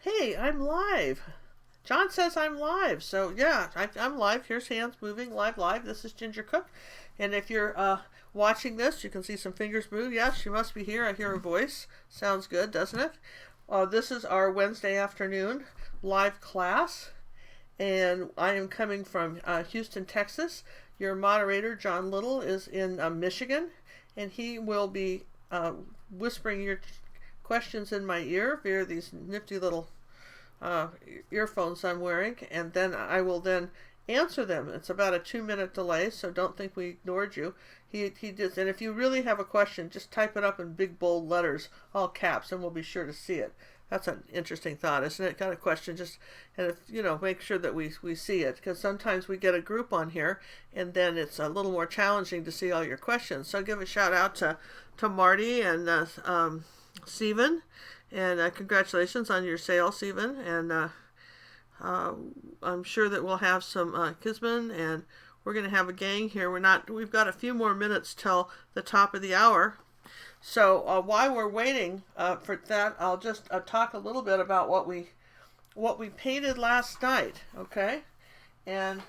Hey, I'm live. John says I'm live. So, yeah, I'm live. Here's hands moving live. This is Ginger Cook. And if you're watching this, you can see some fingers move. Yes, she must be here. I hear her voice. Sounds good, doesn't it? This is our Wednesday afternoon live class. And I am coming from Houston, Texas. Your moderator, John Little, is in Michigan. And he will be whispering your questions in my ear via these nifty little earphones I'm wearing, and then I will then answer them. It's about a 2-minute delay, so don't think we ignored you. He did, and if you really have a question, just type it up in big bold letters, all caps, and we'll be sure to see it. That's an interesting thought, isn't it? Kind of question, just, and if, make sure that we see it, because sometimes we get a group on here, and then it's a little more challenging to see all your questions. So give a shout out to Marty and Stephen, and congratulations on your sale, Stephen. And I'm sure that we'll have some Kisman, and we're going to have a gang here. We've got a few more minutes till the top of the hour. So while we're waiting for that, I'll just talk a little bit about what we painted last night, okay? And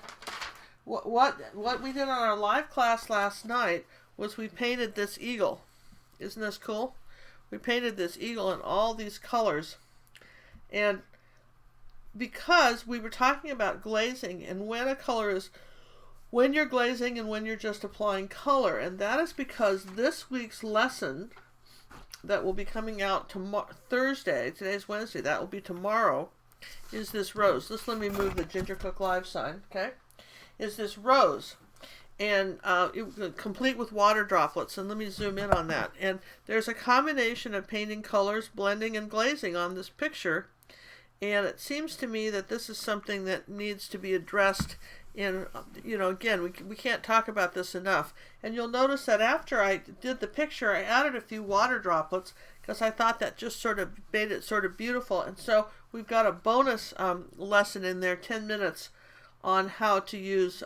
what we did on our live class last night was we painted this eagle. Isn't this cool? We painted this eagle in all these colors. And because we were talking about glazing and when you're glazing and when you're just applying color. And that is because this week's lesson that will be coming out Thursday, today's Wednesday, that will be tomorrow, is this rose. Let me move the Ginger Cook Live sign, okay? Is this rose. And complete with water droplets. And let me zoom in on that. And there's a combination of painting colors, blending, and glazing on this picture. And it seems to me that this is something that needs to be addressed in, again, we can't talk about this enough. And you'll notice that after I did the picture, I added a few water droplets because I thought that just sort of made it sort of beautiful. And so we've got a bonus lesson in there, 10 minutes, on how to use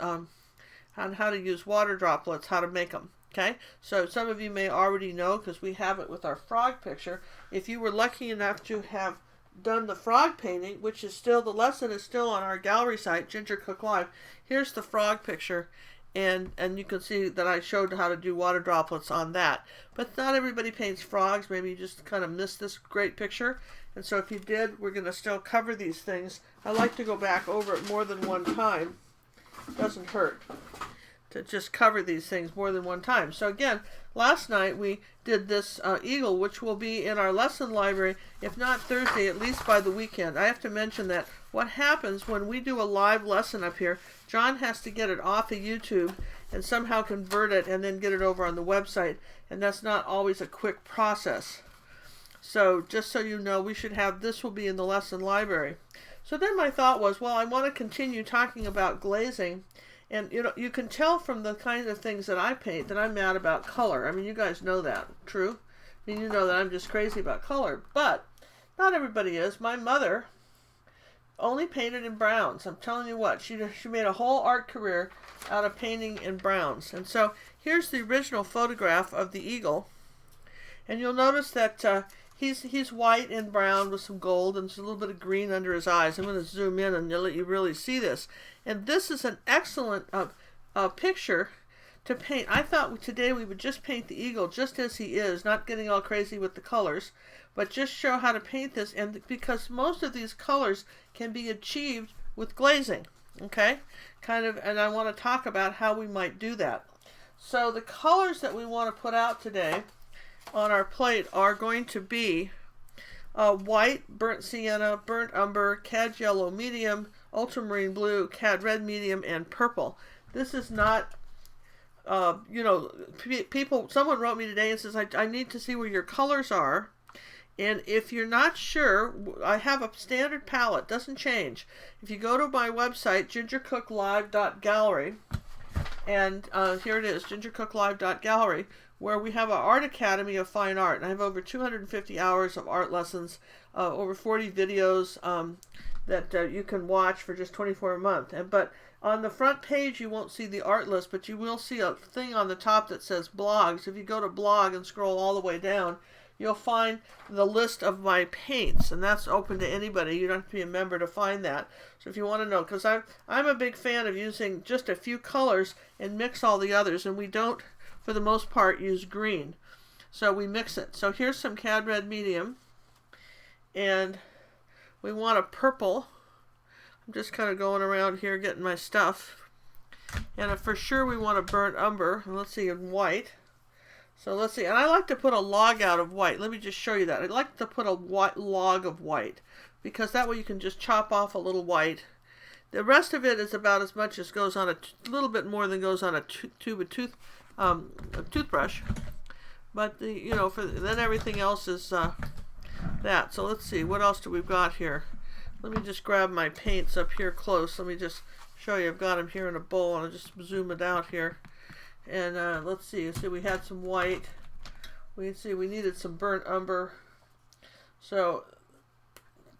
water droplets, how to make them. Okay, so some of you may already know because we have it with our frog picture. If you were lucky enough to have done the frog painting, which is still, the lesson is still on our gallery site, Ginger Cook Live. Here's the frog picture, and you can see that I showed how to do water droplets on that. But not everybody paints frogs. Maybe you just kind of missed this great picture. And so if you did, we're going to still cover these things. I like to go back over it more than one time. Doesn't hurt to just cover these things more than one time. So again, last night we did this eagle, which will be in our lesson library, if not Thursday, at least by the weekend. I have to mention that what happens when we do a live lesson up here, John has to get it off of YouTube and somehow convert it and then get it over on the website, and that's not always a quick process. So just so you know, this will be in the lesson library. So then my thought was, well, I want to continue talking about glazing. And you can tell from the kinds of things that I paint that I'm mad about color. I mean, you guys know that, true? I mean, you know that I'm just crazy about color. But not everybody is. My mother only painted in browns. I'm telling you what, she made a whole art career out of painting in browns. And so here's the original photograph of the eagle. And you'll notice that he's white and brown with some gold and just a little bit of green under his eyes. I'm going to zoom in and let you really see this. And this is an excellent picture to paint. I thought today we would just paint the eagle just as he is, not getting all crazy with the colors, but just show how to paint this. And because most of these colors can be achieved with glazing, okay? And I want to talk about how we might do that. So the colors that we want to put out today on our plate are going to be white, burnt sienna, burnt umber, cad yellow medium, ultramarine blue, cad red medium, and purple. This is not, someone wrote me today and says, I need to see where your colors are. And if you're not sure, I have a standard palette, doesn't change. If you go to my website, gingercooklive.gallery, and here it is, gingercooklive.gallery, where we have an Art Academy of Fine Art. And I have over 250 hours of art lessons, over 40 videos that you can watch for just $24 a month. But on the front page, you won't see the art list, but you will see a thing on the top that says blogs. If you go to blog and scroll all the way down, you'll find the list of my paints, and that's open to anybody. You don't have to be a member to find that. So if you want to know, because I'm a big fan of using just a few colors and mix all the others, and we don't, for the most part, use green. So we mix it. So here's some Cad Red Medium, and we want a purple. I'm just kind of going around here getting my stuff. And for sure we want a burnt umber, and let's see, in white. So let's see, and I like to put a log out of white. Let me just show you that. I'd like to put a white log of white, because that way you can just chop off a little white. The rest of it is about as much as goes on a little bit more than goes on a toothbrush. But then everything else is that. So let's see, what else do we've got here? Let me just grab my paints up here close. Let me just show you. I've got them here in a bowl, and I'll just zoom it out here. And let's see. So we had some white. We needed some burnt umber. So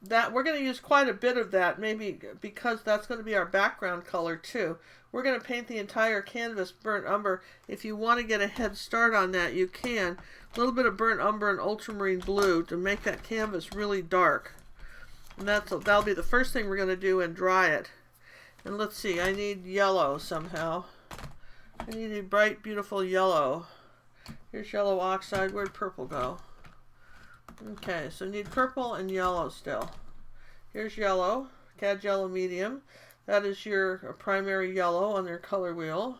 that we're going to use quite a bit of that, maybe because that's going to be our background color too. We're going to paint the entire canvas burnt umber. If you want to get a head start on that, you can. A little bit of burnt umber and ultramarine blue to make that canvas really dark. And that'll be the first thing we're going to do and dry it. And let's see, I need yellow somehow. I need a bright, beautiful yellow. Here's yellow oxide. Where'd purple go? Okay, so need purple and yellow still. Here's yellow, Cad Yellow Medium. That is your primary yellow on their color wheel.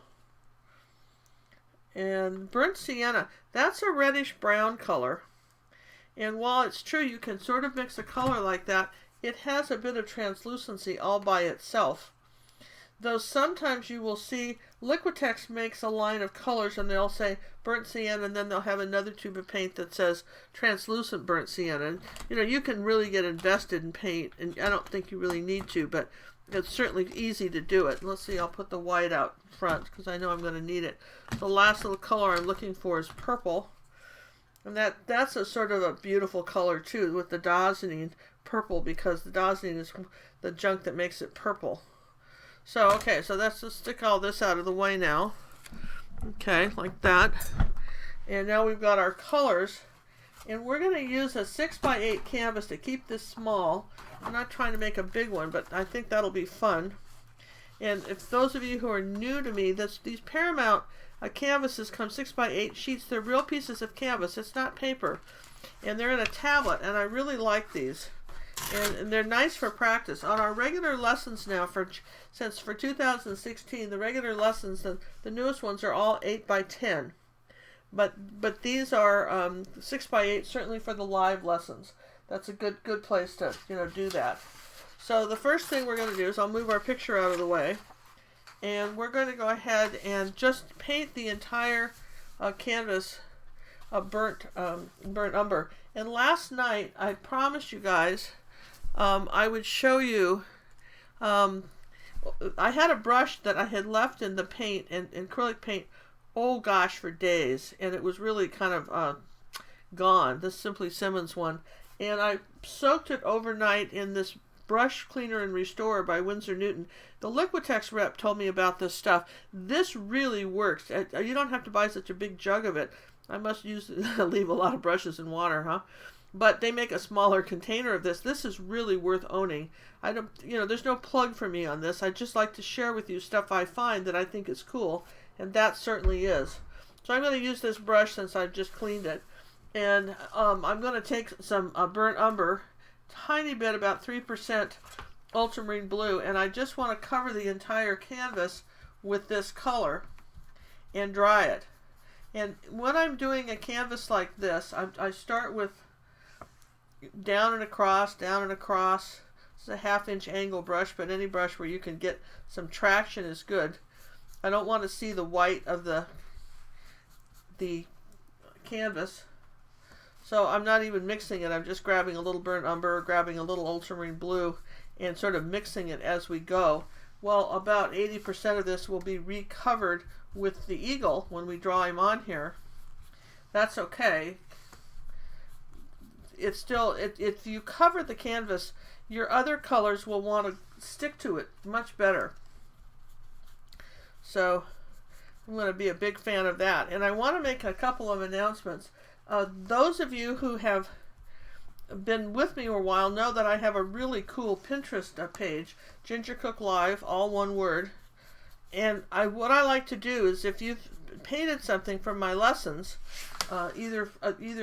And burnt sienna, that's a reddish brown color. And while it's true you can sort of mix a color like that, it has a bit of translucency all by itself. Though sometimes you will see Liquitex makes a line of colors and they'll say burnt sienna, and then they'll have another tube of paint that says translucent burnt sienna. And you can really get invested in paint, and I don't think you really need to, but it's certainly easy to do it. Let's see, I'll put the white out front because I know I'm going to need it. The last little color I'm looking for is purple. And that's a sort of a beautiful color too, with the Dazzling purple, because the Dazzling is the junk that makes it purple. So, okay, so let's just stick all this out of the way now. Okay, like that. And now we've got our colors. And we're going to use a 6x8 canvas to keep this small. I'm not trying to make a big one, but I think that'll be fun. And if those of you who are new to me, these Paramount canvases come 6x8 sheets. They're real pieces of canvas. It's not paper. And they're in a tablet, and I really like these. And they're nice for practice. On our regular lessons now, since for 2016, the regular lessons, the newest ones are all 8x10. But these are 6x8, certainly for the live lessons. That's a good place to do that. So the first thing we're going to do is I'll move our picture out of the way, and we're going to go ahead and just paint the entire canvas burnt umber. And last night I promised you guys I would show you. I had a brush that I had left in the paint and acrylic paint, oh gosh, for days, and it was really kind of gone. This Simply Simmons one, and I soaked it overnight in this brush cleaner and restorer by Winsor Newton. The Liquitex rep told me about this stuff. This really works. You don't have to buy such a big jug of it. I must leave a lot of brushes in water, huh? But they make a smaller container of this. This is really worth owning. I don't, there's no plug for me on this. I just like to share with you stuff I find that I think is cool, and that certainly is. So I'm going to use this brush since I've just cleaned it, and I'm going to take some burnt umber, tiny bit, about 3% ultramarine blue, and I just want to cover the entire canvas with this color and dry it. And when I'm doing a canvas like this, I start with down and across, down and across. It's a 1/2-inch angle brush, but any brush where you can get some traction is good. I don't want to see the white of the canvas, so I'm not even mixing it. I'm just grabbing a little burnt umber, grabbing a little ultramarine blue, and sort of mixing it as we go. Well, about 80% of this will be recovered with the eagle when we draw him on here. That's okay. It's still, if you cover the canvas, your other colors will want to stick to it much better. So I'm going to be a big fan of that. And I want to make a couple of announcements. Those of you who have been with me a while know that I have a really cool Pinterest page, Ginger Cook Live, all one word. And what I like to do is, if you've painted something from my lessons, either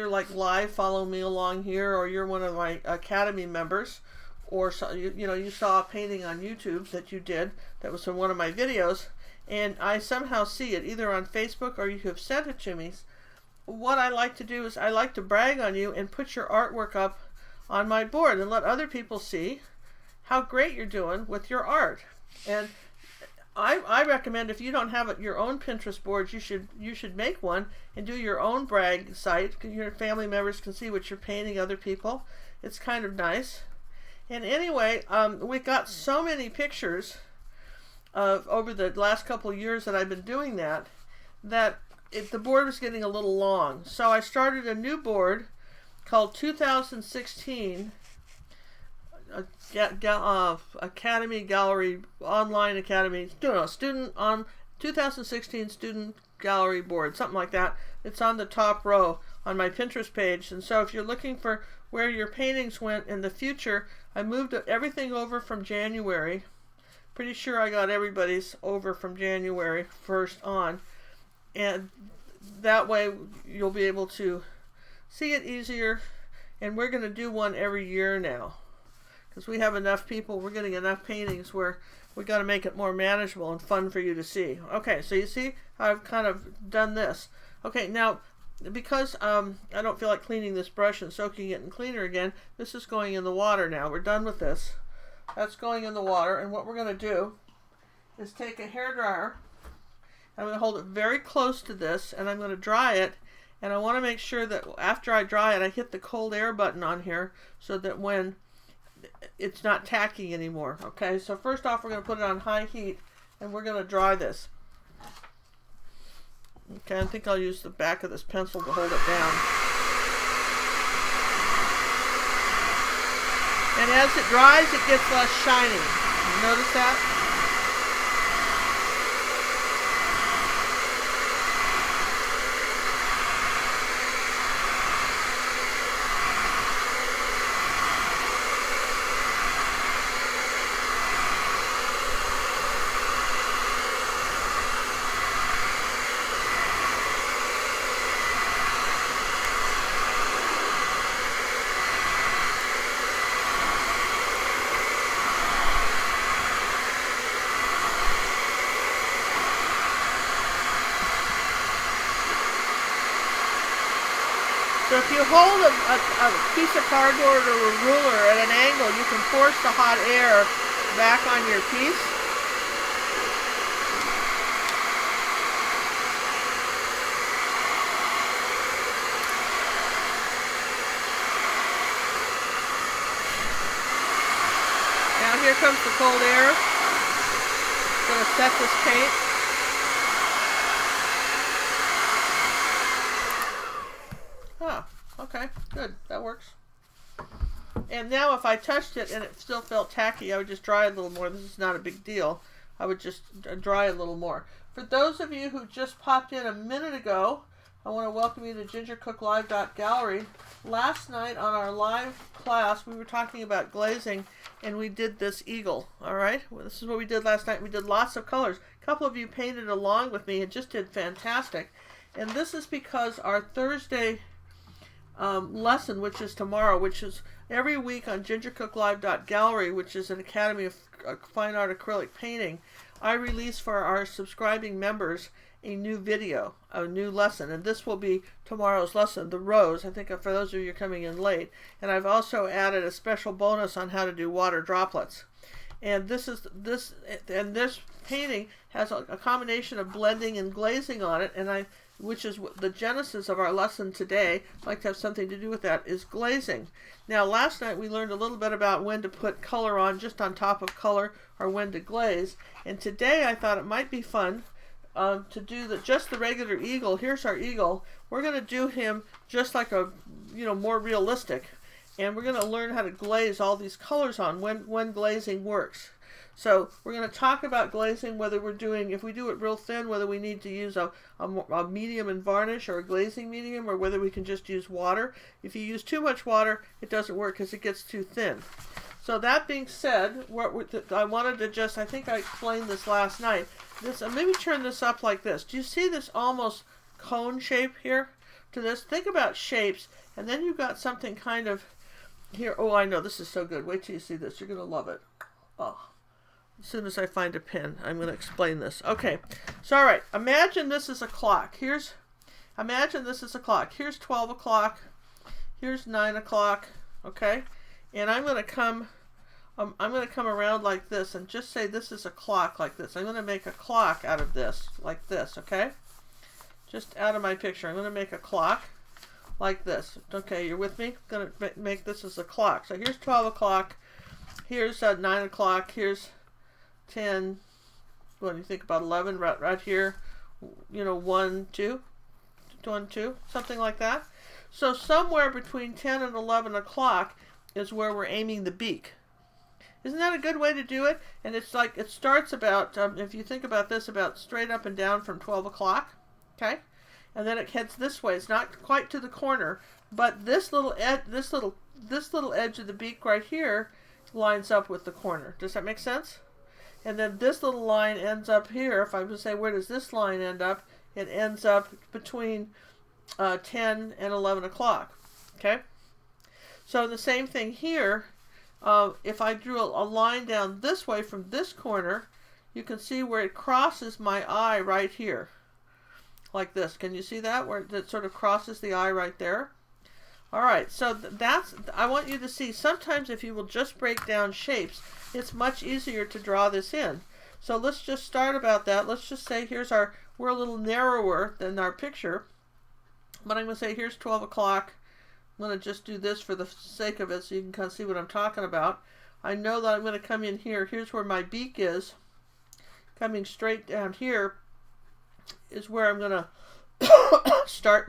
like live, follow me along here, or you're one of my Academy members, or you saw a painting on YouTube that you did that was from one of my videos, and I somehow see it either on Facebook or you have sent it to me. What I like to do is I like to brag on you and put your artwork up on my board and let other people see how great you're doing with your art. And I recommend, if you don't have your own Pinterest board, you should make one and do your own brag site. Your family members can see what you're painting other people. It's kind of nice. And anyway, we got so many pictures over the last couple of years that I've been doing that the board was getting a little long. So I started a new board called 2016 Academy Gallery Online Academy Student on 2016 Student Gallery Board, something like that. It's on the top row on my Pinterest page. And so if you're looking for where your paintings went in the future, I moved everything over from January. Pretty sure I got everybody's over from January 1st on. And that way you'll be able to see it easier. And we're going to do one every year now, because we have enough people. We're getting enough paintings where we got to make it more manageable and fun for you to see. Okay, so you see how I've kind of done this. Okay, now because I don't feel like cleaning this brush and soaking it in cleaner again, this is going in the water now. We're done with this. That's going in the water, and what we're going to do is take a hairdryer. I'm going to hold it very close to this, and I'm going to dry it. And I want to make sure that after I dry it, I hit the cold air button on here so that when it's not tacky anymore. Okay, so first off, we're going to put it on high heat, and we're going to dry this. Okay, I think I'll use the back of this pencil to hold it down. And as it dries, it gets less shiny. You notice that? So if you hold a piece of cardboard or a ruler at an angle, you can force the hot air back on your piece. Now here comes the cold air. I'm going to set this paint. Okay, good. That works. And now if I touched it and it still felt tacky, I would just dry it a little more. This is not a big deal. I would just dry a little more. For those of you who just popped in a minute ago, I want to welcome you to gingercooklive.gallery. Last night on our live class, we were talking about glazing, and we did this eagle. All right? Well, this is what we did last night. We did lots of colors. A couple of you painted along with me and just did fantastic. And this is because our Thursday lesson, which is tomorrow, which is every week on gingercooklive.gallery, which is an Academy of Fine Art Acrylic Painting, I release for our subscribing members a new video, a new lesson, and this will be tomorrow's lesson, the rose. I think for those of you coming in late, and I've also added a special bonus on how to do water droplets. And this painting has a combination of blending and glazing on it, which is the genesis of our lesson today. I'd like to have something to do with that, is glazing. Now, last night we learned a little bit about when to put color on just on top of color or when to glaze. And today I thought it might be fun to do just the regular eagle. Here's our eagle. We're going to do him just like more realistic. And we're going to learn how to glaze all these colors on when glazing works. So we're going to talk about glazing, whether we're doing, if we do it real thin, whether we need to use a medium and varnish or a glazing medium, or whether we can just use water. If you use too much water, it doesn't work because it gets too thin. So that being said, I wanted to just, I think I explained this last night. Maybe turn this up like this. Do you see this almost cone shape here to this? Think about shapes, and then you've got something kind of here. Oh, I know, this is so good. Wait till you see this. You're going to love it. Oh. As soon as I find a pen, I'm going to explain this. Okay, so all right, imagine this is a clock. Imagine this is a clock. Here's 12 o'clock. Here's 9 o'clock. Okay, and I'm going to come around like this and just say this is a clock like this. I'm going to make a clock out of this like this. Okay, just out of my picture, I'm going to make a clock like this. Okay, you're with me? I'm going to make this as a clock. So here's 12 o'clock. Here's 9 o'clock. Here's 10, what do you think about 11 right here, 1, 2, 1, 2, something like that. So somewhere between 10 and 11 o'clock is where we're aiming the beak. Isn't that a good way to do it? And it's like, it starts about, if you think about this, about straight up and down from 12 o'clock, okay? And then it heads this way. It's not quite to the corner, but this little edge of the beak right here lines up with the corner. Does that make sense? And then this little line ends up here. If I would say, where does this line end up? It ends up between 10 and 11 o'clock. Okay? So the same thing here. If I drew a line down this way from this corner, you can see where it crosses my eye right here. Like this. Can you see that? Where it sort of crosses the eye right there? All right, so I want you to see, sometimes if you will just break down shapes, it's much easier to draw this in. So let's just start about that. Let's just say we're a little narrower than our picture, but I'm going to say here's 12 o'clock. I'm going to just do this for the sake of it so you can kind of see what I'm talking about. I know that I'm going to come in here. Here's where my beak is. Coming straight down here is where I'm going to start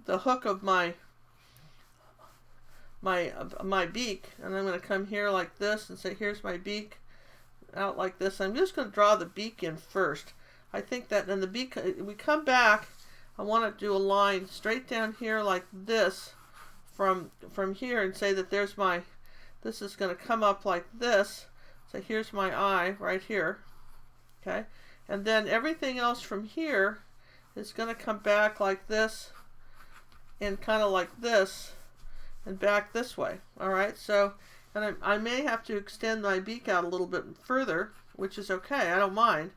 the hook of my beak, and I'm going to come here like this and say here's my beak, out like this. I'm just going to draw the beak in first. I think that then the beak, we come back, I want to do a line straight down here like this from here and say that this is going to come up like this. So here's my eye right here. Okay, and then everything else from here is going to come back like this and kind of like this and back this way. All right, so, and I may have to extend my beak out a little bit further, which is okay. I don't mind,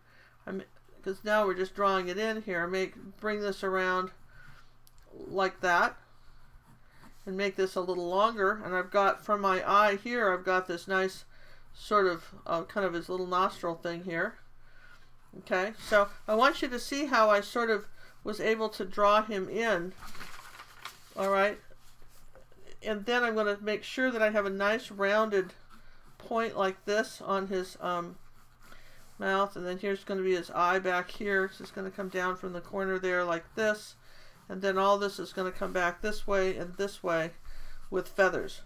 because now we're just drawing it in here. I may bring this around like that and make this a little longer, and I've got from my eye here, I've got this nice sort of kind of his little nostril thing here. Okay, so I want you to see how I sort of was able to draw him in. All right, and then I'm going to make sure that I have a nice rounded point like this on his mouth, and then here's going to be his eye back here. It's just going to come down from the corner there like this, and then all this is going to come back this way and this way with feathers.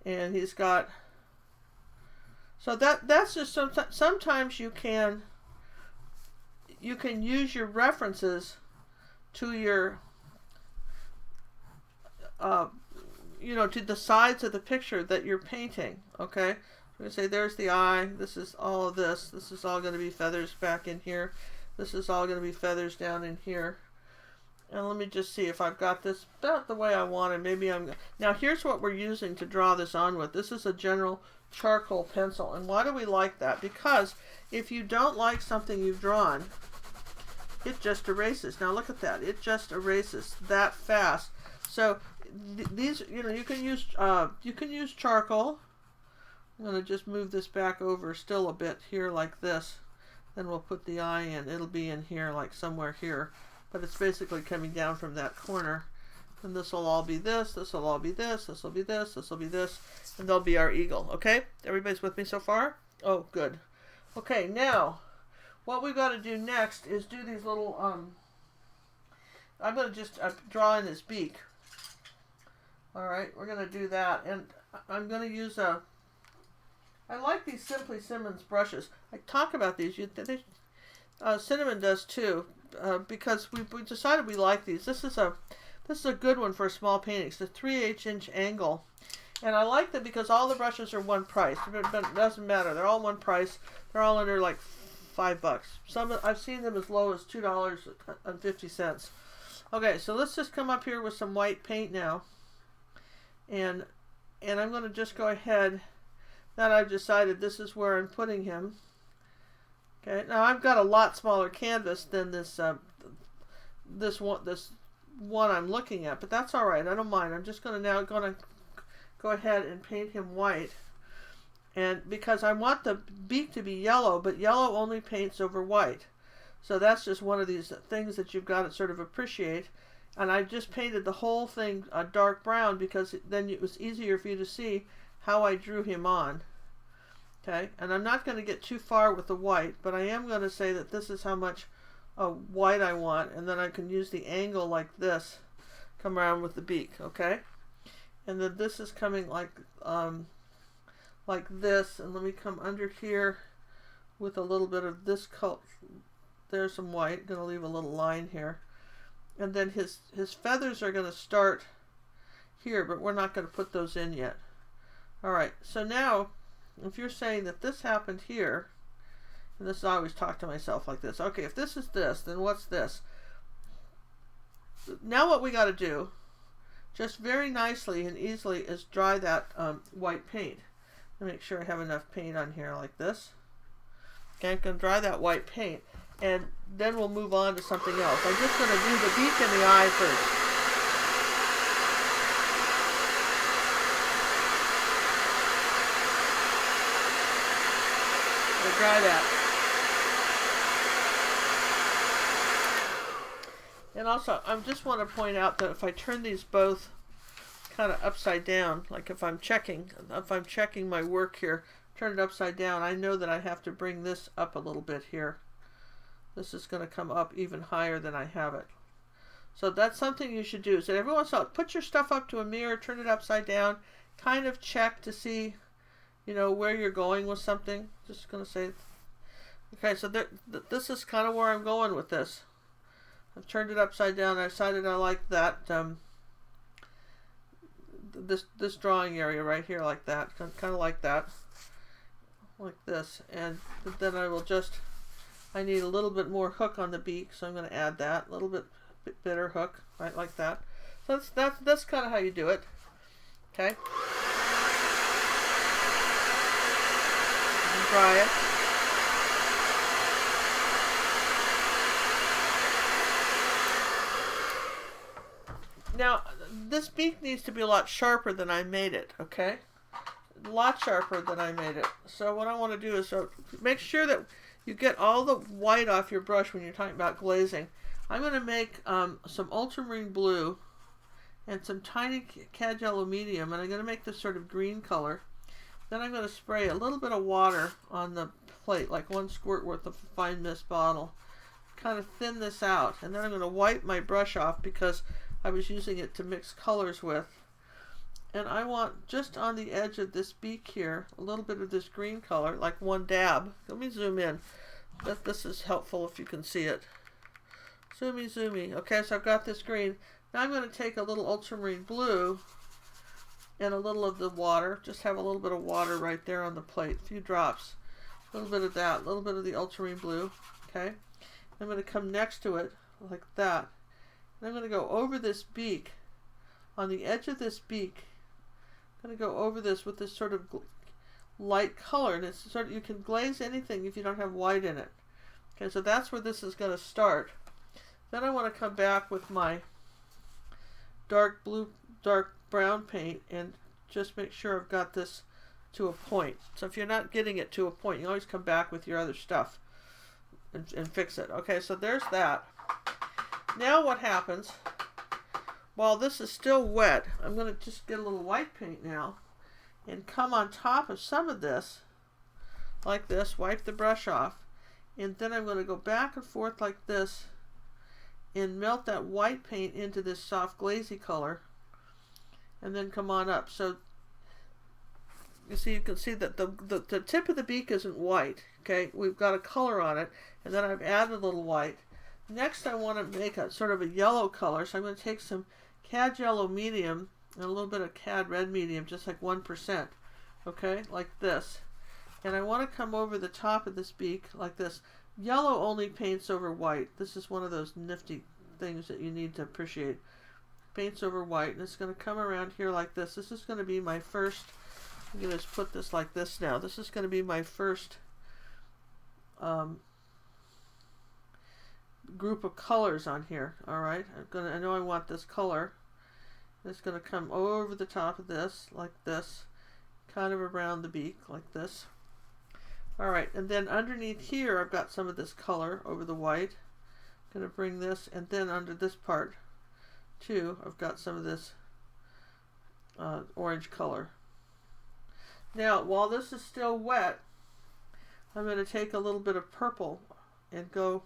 And he's got, so that's just sometimes you can use your references to your to the sides of the picture that you're painting. Okay, I'm going to say there's the eye, this is all of this is all going to be feathers back in here, this is all going to be feathers down in here. And let me just see if I've got this about the way I want it. Maybe now here's what we're using to draw this on with. This is a general charcoal pencil. And why do we like that? Because if you don't like something you've drawn, it just erases. Now look at that, it just erases that fast. So these, you can use charcoal. I'm going to just move this back over still a bit here like this. Then we'll put the eye in. It'll be in here like somewhere here. But it's basically coming down from that corner. And this will all be this, this will all be this, this will be this, this will be this, and there'll be our eagle. Okay? Everybody's with me so far? Oh, good. Okay, now, what we've got to do next is do these little, I'm going to just draw in his beak. Alright, we're going to do that. And I'm going to use I like these Simply Simmons brushes. I talk about these. Cinnamon does too, because we decided we like these. This is a good one for a small painting. It's a 3/8 inch angle, and I like them because all the brushes are one price. But it doesn't matter. They're all one price. They're all under like $5. Some I've seen them as low as $2.50. Okay, so let's just come up here with some white paint now, and I'm going to just go ahead. That I've decided this is where I'm putting him. Okay, now I've got a lot smaller canvas than this one I'm looking at, but that's all right. I don't mind. I'm just going to go ahead and paint him white, and because I want the beak to be yellow, but yellow only paints over white, so that's just one of these things that you've got to sort of appreciate. And I just painted the whole thing a dark brown because then it was easier for you to see how I drew him on. Okay, and I'm not going to get too far with the white, but I am going to say that this is how much white I want, and then I can use the angle like this, come around with the beak, okay? And then this is coming like this, and let me come under here with a little bit of this color. There's some white, going to leave a little line here. And then his feathers are going to start here, but we're not going to put those in yet. All right, so now, if you're saying that this happened here, and this, I always talk to myself like this. Okay, if this is this, then what's this? Now what we got to do, just very nicely and easily, is dry that white paint. Let me make sure I have enough paint on here like this. Okay, I'm going to dry that white paint, and then we'll move on to something else. I'm just going to do the beak and the eye first. Dry that. And also, I just want to point out that if I turn these both kind of upside down, like if I'm checking my work here, turn it upside down, I know that I have to bring this up a little bit here. This is going to come up even higher than I have it. So that's something you should do. So every once in a while, put your stuff up to a mirror, turn it upside down, kind of check to see, you know, where you're going with something. Just going to say, okay, so this is kind of where I'm going with this. I've turned it upside down. I decided I like that, this drawing area right here, like that, kind of like that, like this. And then I will just, I need a little bit more hook on the beak, so I'm going to add that, a little bit bitter hook, right, like that. So that's kind of how you do it. Okay. Dry it. Now, this beak needs to be a lot sharper than I made it, okay? A lot sharper than I made it. So what I want to do is make sure that you get all the white off your brush when you're talking about glazing. I'm going to make some ultramarine blue and some tiny cad yellow medium, and I'm going to make this sort of green color. Then I'm going to spray a little bit of water on the plate, like 1 squirt worth of fine mist bottle. Kind of thin this out, and then I'm going to wipe my brush off because I was using it to mix colors with. And I want just on the edge of this beak here, a little bit of this green color, like 1 dab. Let me zoom in. This is helpful if you can see it. Zoomy, zoomy. Okay, so I've got this green. Now I'm going to take a little ultramarine blue and a little of the water. Just have a little bit of water right there on the plate. A few drops. A little bit of that. A little bit of the ultramarine blue. Okay. I'm going to come next to it like that. And I'm going to go over this beak. On the edge of this beak, I'm going to go over this with this sort of light color. And it's sort of, you can glaze anything if you don't have white in it. Okay, so that's where this is going to start. Then I want to come back with my dark blue, dark brown paint and just make sure I've got this to a point. So if you're not getting it to a point, you always come back with your other stuff and fix it. Okay, so there's that. Now what happens, while this is still wet, I'm going to just get a little white paint now and come on top of some of this, like this, wipe the brush off, and then I'm going to go back and forth like this and melt that white paint into this soft glazy color, and then come on up. So you can see that the tip of the beak isn't white. Okay, we've got a color on it, and then I've added a little white. Next, I want to make a sort of a yellow color, so I'm going to take some cad yellow medium and a little bit of cad red medium, just like 1%. Okay, like this. And I want to come over the top of this beak like this. Yellow only paints over white. This is one of those nifty things that you need to appreciate. Paints over white, and it's going to come around here like this. This is going to be my first, I'm going to just put this like this now. This is going to be my first group of colors on here. All right, I know I want this color. It's going to come over the top of this like this, kind of around the beak like this. All right, and then underneath here I've got some of this color over the white. I'm going to bring this, and then under this part too I've got some of this orange color. Now while this is still wet, I'm going to take a little bit of purple and go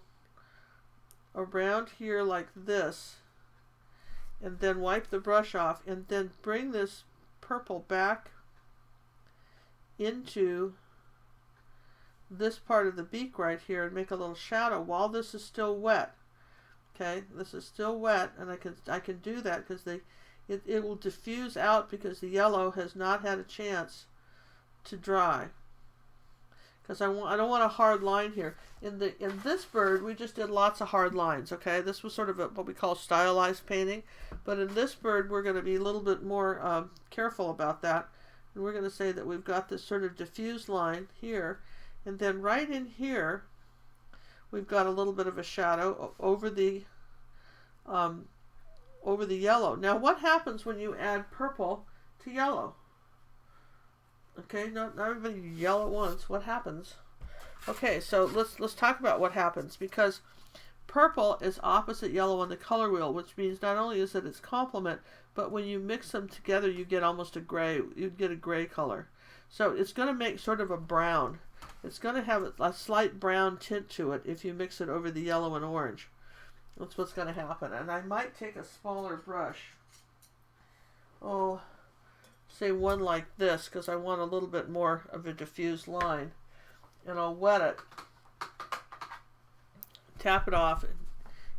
around here like this, and then wipe the brush off, and then bring this purple back into this part of the beak right here and make a little shadow while this is still wet. Okay, this is still wet, and I can do that because it will diffuse out because the yellow has not had a chance to dry. Because I don't want a hard line here. In this bird, we just did lots of hard lines. Okay, this was sort of what we call stylized painting, but in this bird, we're going to be a little bit more careful about that, and we're going to say that we've got this sort of diffused line here, and then right in here, we've got a little bit of a shadow over the yellow. Now, what happens when you add purple to yellow? Okay, not everybody yell at once. What happens? Okay, so let's talk about what happens, because purple is opposite yellow on the color wheel, which means not only is it its complement, but when you mix them together, you get almost a gray. You get a gray color. So it's going to make sort of a brown. It's going to have a slight brown tint to it if you mix it over the yellow and orange. That's what's going to happen. And I might take a smaller brush. Oh, say one like this, because I want a little bit more of a diffused line. And I'll wet it, tap it off,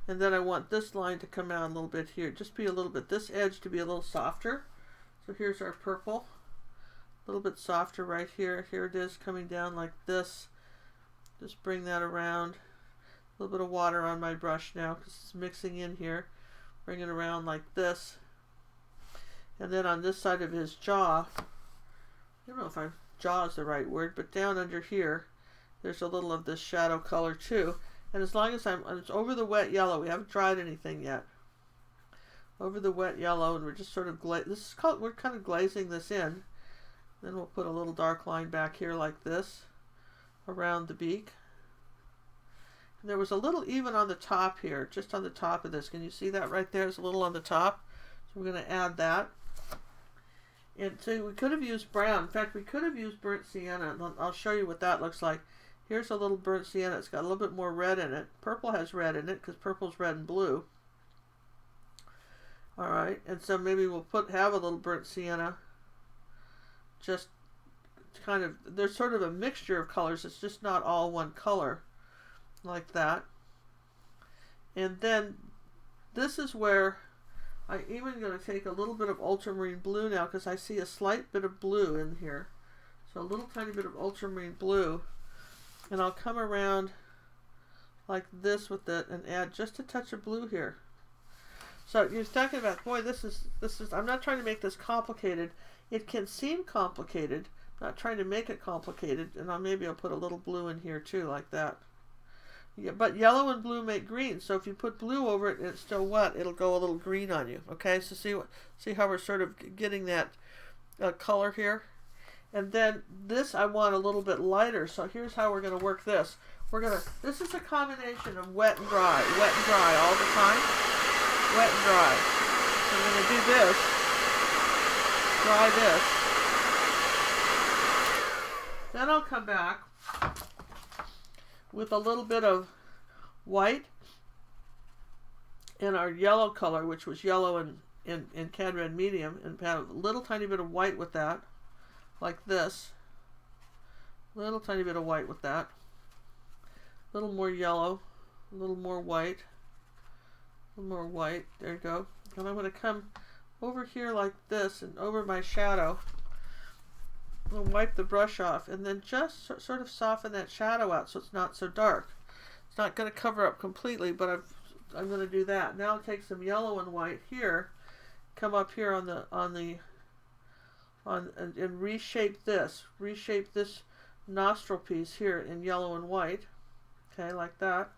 and then I want this line to come out a little bit here. Just be a little bit, this edge to be a little softer. So here's our purple. A little bit softer right here. Here it is coming down like this. Just bring that around. A little bit of water on my brush now because it's mixing in here. Bring it around like this. And then on this side of his jaw, I don't know if jaw is the right word, but down under here, there's a little of this shadow color too. And as long as it's over the wet yellow, we haven't dried anything yet. Over the wet yellow, and we're just sort of we're kind of glazing this in. Then we'll put a little dark line back here like this around the beak. And there was a little even on the top here, just on the top of this. Can you see that right there? There's a little on the top. So we're going to add that. And so we could have used brown. In fact, we could have used burnt sienna. I'll show you what that looks like. Here's a little burnt sienna. It's got a little bit more red in it. Purple has red in it because purple's red and blue. All right, and so maybe we'll have a little burnt sienna. Just kind of, there's sort of a mixture of colors. It's just not all one color like that. And then this is where I'm even going to take a little bit of ultramarine blue now because I see a slight bit of blue in here. So a little tiny bit of ultramarine blue. And I'll come around like this with it and add just a touch of blue here. So you're talking about, boy, this is, I'm not trying to make this complicated. It can seem complicated. I'm not trying to make it complicated. And maybe I'll put a little blue in here too, like that. Yeah, but yellow and blue make green. So if you put blue over it and it's still wet, it'll go a little green on you. Okay, so see how we're sort of getting that color here? And then this I want a little bit lighter. So here's how we're going to work this. This is a combination of wet and dry all the time. Wet and dry. So I'm going to do this. Dry this. Then I'll come back with a little bit of white in our yellow color, which was yellow and cad red medium, and add a little tiny bit of white with that, like this. Little tiny bit of white with that. A little more yellow, a little more white, a little more white. There you go. And I'm going to come over here like this and over my shadow. I'm going to wipe the brush off and then just sort of soften that shadow out so it's not so dark. It's not going to cover up completely, but I'm going to do that. Now I'll take some yellow and white here, come up here and reshape this nostril piece here in yellow and white. Okay, like that.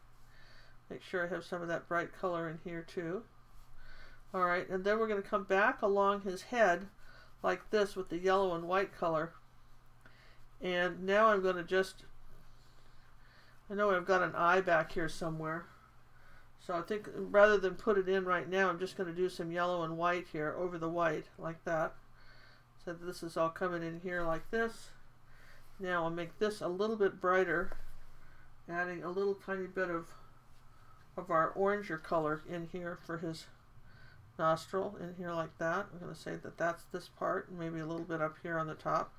Make sure I have some of that bright color in here too. All right, and then we're going to come back along his head like this with the yellow and white color. And now I'm going to just, I know I've got an eye back here somewhere. So I think rather than put it in right now, I'm just going to do some yellow and white here over the white like that. So this is all coming in here like this. Now I'll make this a little bit brighter, adding a little tiny bit of our oranger color in here for his nostril in here like that. I'm going to say that that's this part, and maybe a little bit up here on the top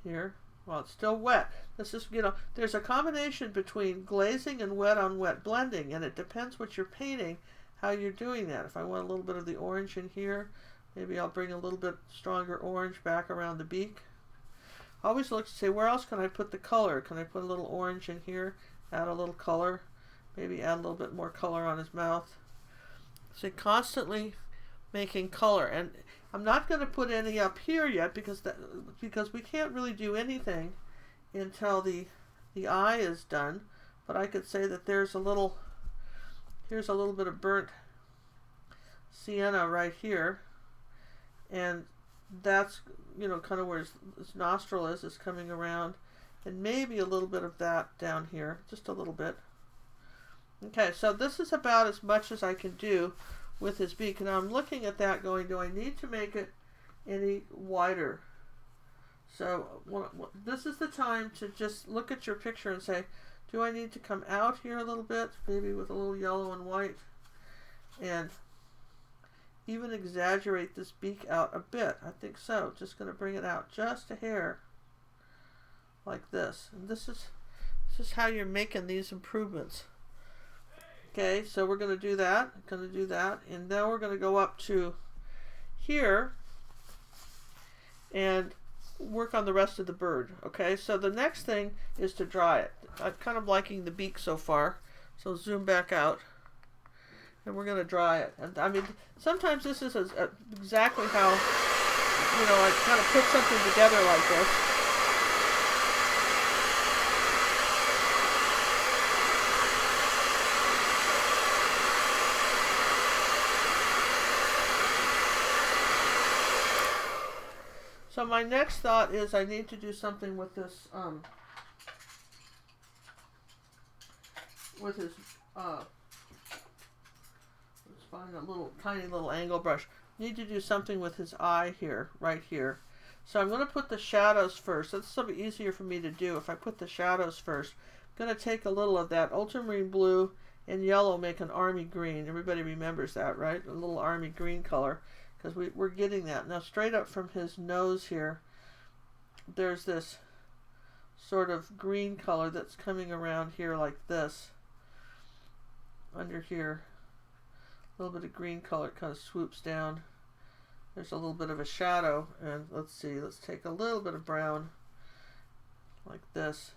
here. Well, it's still wet. This is, you know, there's a combination between glazing and wet on wet blending, and it depends what you're painting, how you're doing that. If I want a little bit of the orange in here, maybe I'll bring a little bit stronger orange back around the beak. I always look to say, where else can I put the color? Can I put a little orange in here, add a little color, maybe add a little bit more color on his mouth. So constantly making color. And I'm not going to put any up here yet because we can't really do anything until the eye is done. But I could say that here's a little bit of burnt sienna right here, and that's, you know, kind of where his nostril is coming around, and maybe a little bit of that down here, just a little bit. Okay, so this is about as much as I can do with his beak. Now I'm looking at that going, do I need to make it any wider? So this is the time to just look at your picture and say, do I need to come out here a little bit, maybe with a little yellow and white, and even exaggerate this beak out a bit? I think so. Just going to bring it out just a hair like this. And this is how you're making these improvements. Okay, so we're going to do that. And now we're going to go up to here and work on the rest of the bird. Okay, so the next thing is to dry it. I'm kind of liking the beak so far, so zoom back out. And we're going to dry it. And I mean, sometimes this is exactly how, you know, I kind of put something together like this. So my next thought is I need to do something with this, with his, let's find a little tiny little angle brush. Need to do something with his eye here, right here. So I'm going to put the shadows first. That's a bit easier for me to do if I put the shadows first. I'm going to take a little of that ultramarine blue and yellow, make an army green. Everybody remembers that, right? A little army green color, because we're getting that. Now straight up from his nose here, there's this sort of green color that's coming around here like this. Under here, a little bit of green color kind of swoops down. There's a little bit of a shadow, and let's see, let's take a little bit of brown like this.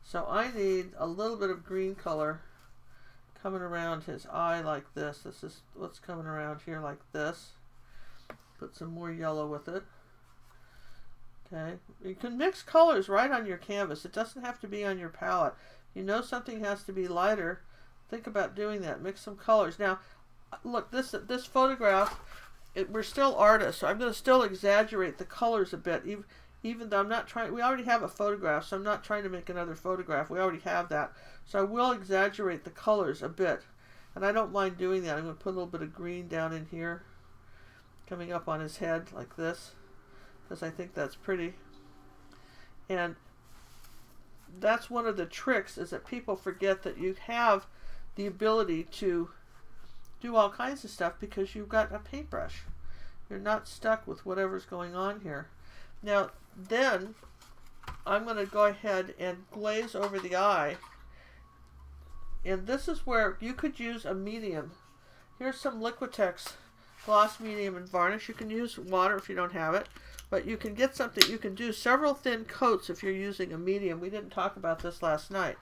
So I need a little bit of green color coming around his eye like this. This is what's coming around here like this. Put some more yellow with it. Okay, you can mix colors right on your canvas. It doesn't have to be on your palette. You know something has to be lighter, think about doing that. Mix some colors. Now, look, this photograph, we're still artists, so I'm going to still exaggerate the colors a bit, even though I'm not trying. We already have a photograph, so I'm not trying to make another photograph. We already have that. So I will exaggerate the colors a bit, and I don't mind doing that. I'm going to put a little bit of green down in here, coming up on his head like this, because I think that's pretty. And that's one of the tricks, is that people forget that you have the ability to do all kinds of stuff because you've got a paintbrush. You're not stuck with whatever's going on here. Now, then I'm going to go ahead and glaze over the eye. And this is where you could use a medium. Here's some Liquitex gloss medium and varnish. You can use water if you don't have it, but you can get something. You can do several thin coats if you're using a medium. We didn't talk about this last night,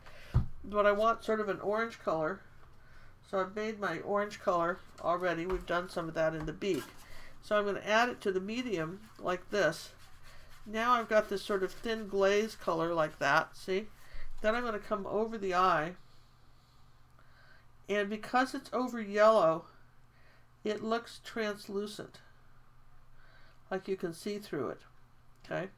but I want sort of an orange color. So I've made my orange color already. We've done some of that in the beak. So I'm going to add it to the medium like this. Now I've got this sort of thin glaze color like that, see? Then I'm going to come over the eye. And because it's over yellow, it looks translucent. Like you can see through it, okay?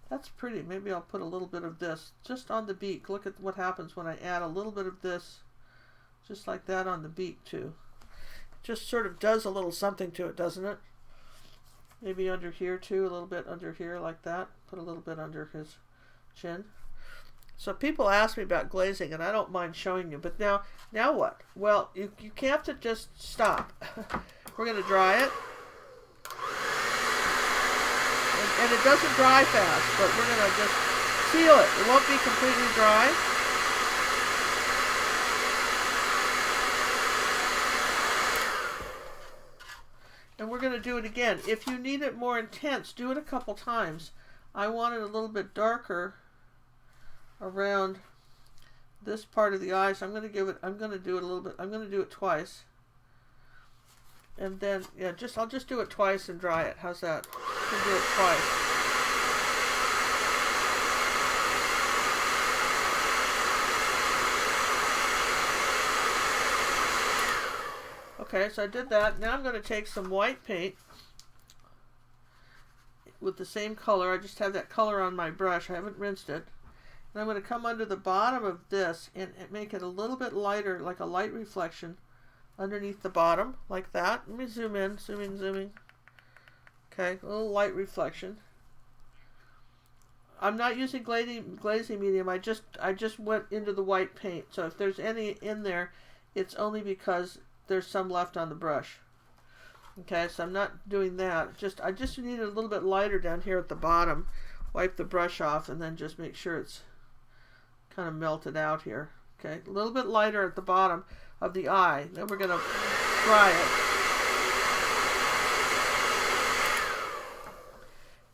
That's pretty. Maybe I'll put a little bit of this just on the beak. Look at what happens when I add a little bit of this, just like that on the beak too. It just sort of does a little something to it, doesn't it? Maybe under here too, a little bit under here like that. Put a little bit under his chin. So people ask me about glazing, and I don't mind showing you. But now what? Well, you have to just stop. We're going to dry it. And it doesn't dry fast, but we're going to just seal it. It won't be completely dry. And we're going to do it again. If you need it more intense, do it a couple times. I want it a little bit darker around this part of the eye, so I'm going to do it a little bit. I'm going to do it twice. And then, yeah, I'll just do it twice and dry it. How's that? I can do it twice. Okay, so I did that. Now I'm going to take some white paint with the same color. I just have that color on my brush. I haven't rinsed it. And I'm going to come under the bottom of this and make it a little bit lighter, like a light reflection underneath the bottom, like that. Let me zoom in, zooming. Okay, a little light reflection. I'm not using glazing medium. I just went into the white paint. So if there's any in there, it's only because there's some left on the brush. Okay, so I'm not doing that. I just need it a little bit lighter down here at the bottom. Wipe the brush off and then just make sure it's kind of melted out here. Okay, a little bit lighter at the bottom of the eye. Then we're going to dry it.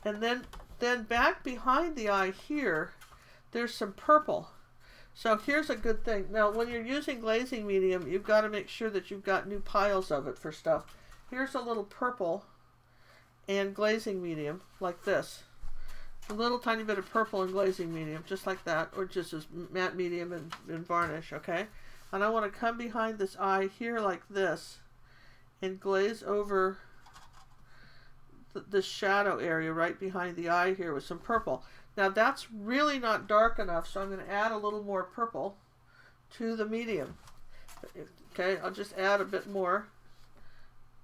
And then back behind the eye here, there's some purple. So here's a good thing. Now, when you're using glazing medium, you've got to make sure that you've got new piles of it for stuff. Here's a little purple and glazing medium, like this. A little tiny bit of purple and glazing medium, just like that, or just as matte medium and varnish, okay? And I want to come behind this eye here like this and glaze over the shadow area right behind the eye here with some purple. Now that's really not dark enough, so I'm going to add a little more purple to the medium. Okay, I'll just add a bit more.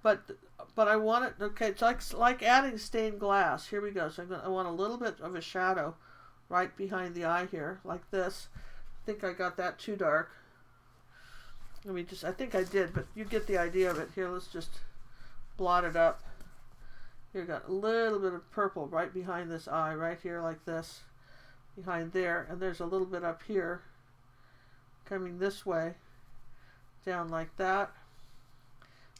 But I want it, okay, it's like adding stained glass. Here we go. So I want a little bit of a shadow right behind the eye here, like this. I think I got that too dark. I think I did, but you get the idea of it. Here, let's just blot it up. Here, got a little bit of purple right behind this eye, right here like this, behind there. And there's a little bit up here, coming this way, down like that.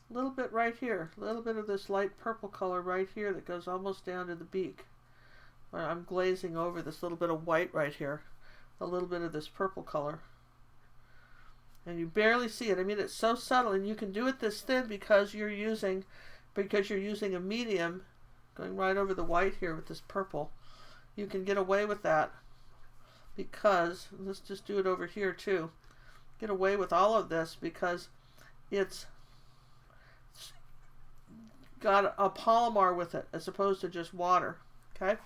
A little bit right here, a little bit of this light purple color right here that goes almost down to the beak. I'm glazing over this little bit of white right here, a little bit of this purple color. And you barely see it. I mean, it's so subtle, and you can do it this thin because you're using a medium going right over the white here with this purple. You can get away with that because, let's just do it over here too, get away with all of this because it's got a polymer with it as opposed to just water. Okay,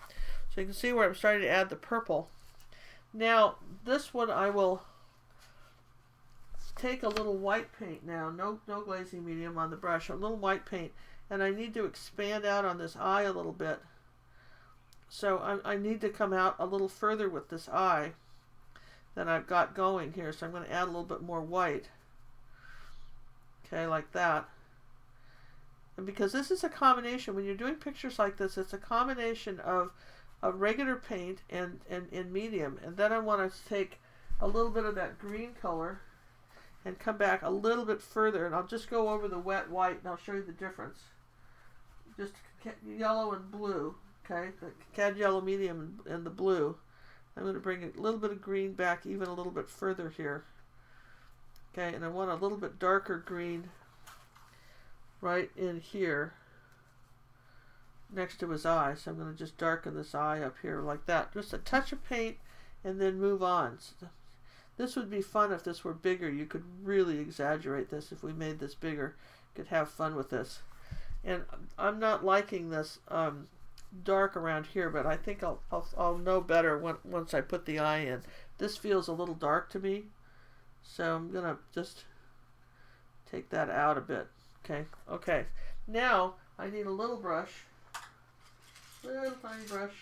so you can see where I'm starting to add the purple. Now this one I will take a little white paint now, no glazing medium on the brush, a little white paint, and I need to expand out on this eye a little bit. So I need to come out a little further with this eye than I've got going here, so I'm going to add a little bit more white. Okay, like that. And because this is a combination, when you're doing pictures like this, it's a combination of regular paint and medium. And then I want to take a little bit of that green color and come back a little bit further, and I'll just go over the wet white and I'll show you the difference. Just yellow and blue, okay? The cad yellow medium and the blue. I'm going to bring a little bit of green back even a little bit further here. Okay, and I want a little bit darker green right in here next to his eye. So I'm going to just darken this eye up here like that. Just a touch of paint and then move on. So this would be fun if this were bigger. You could really exaggerate this if we made this bigger. You could have fun with this. And I'm not liking this dark around here, but I think I'll know better once I put the eye in. This feels a little dark to me, so I'm gonna just take that out a bit. Okay. Now I need a little brush, little tiny brush,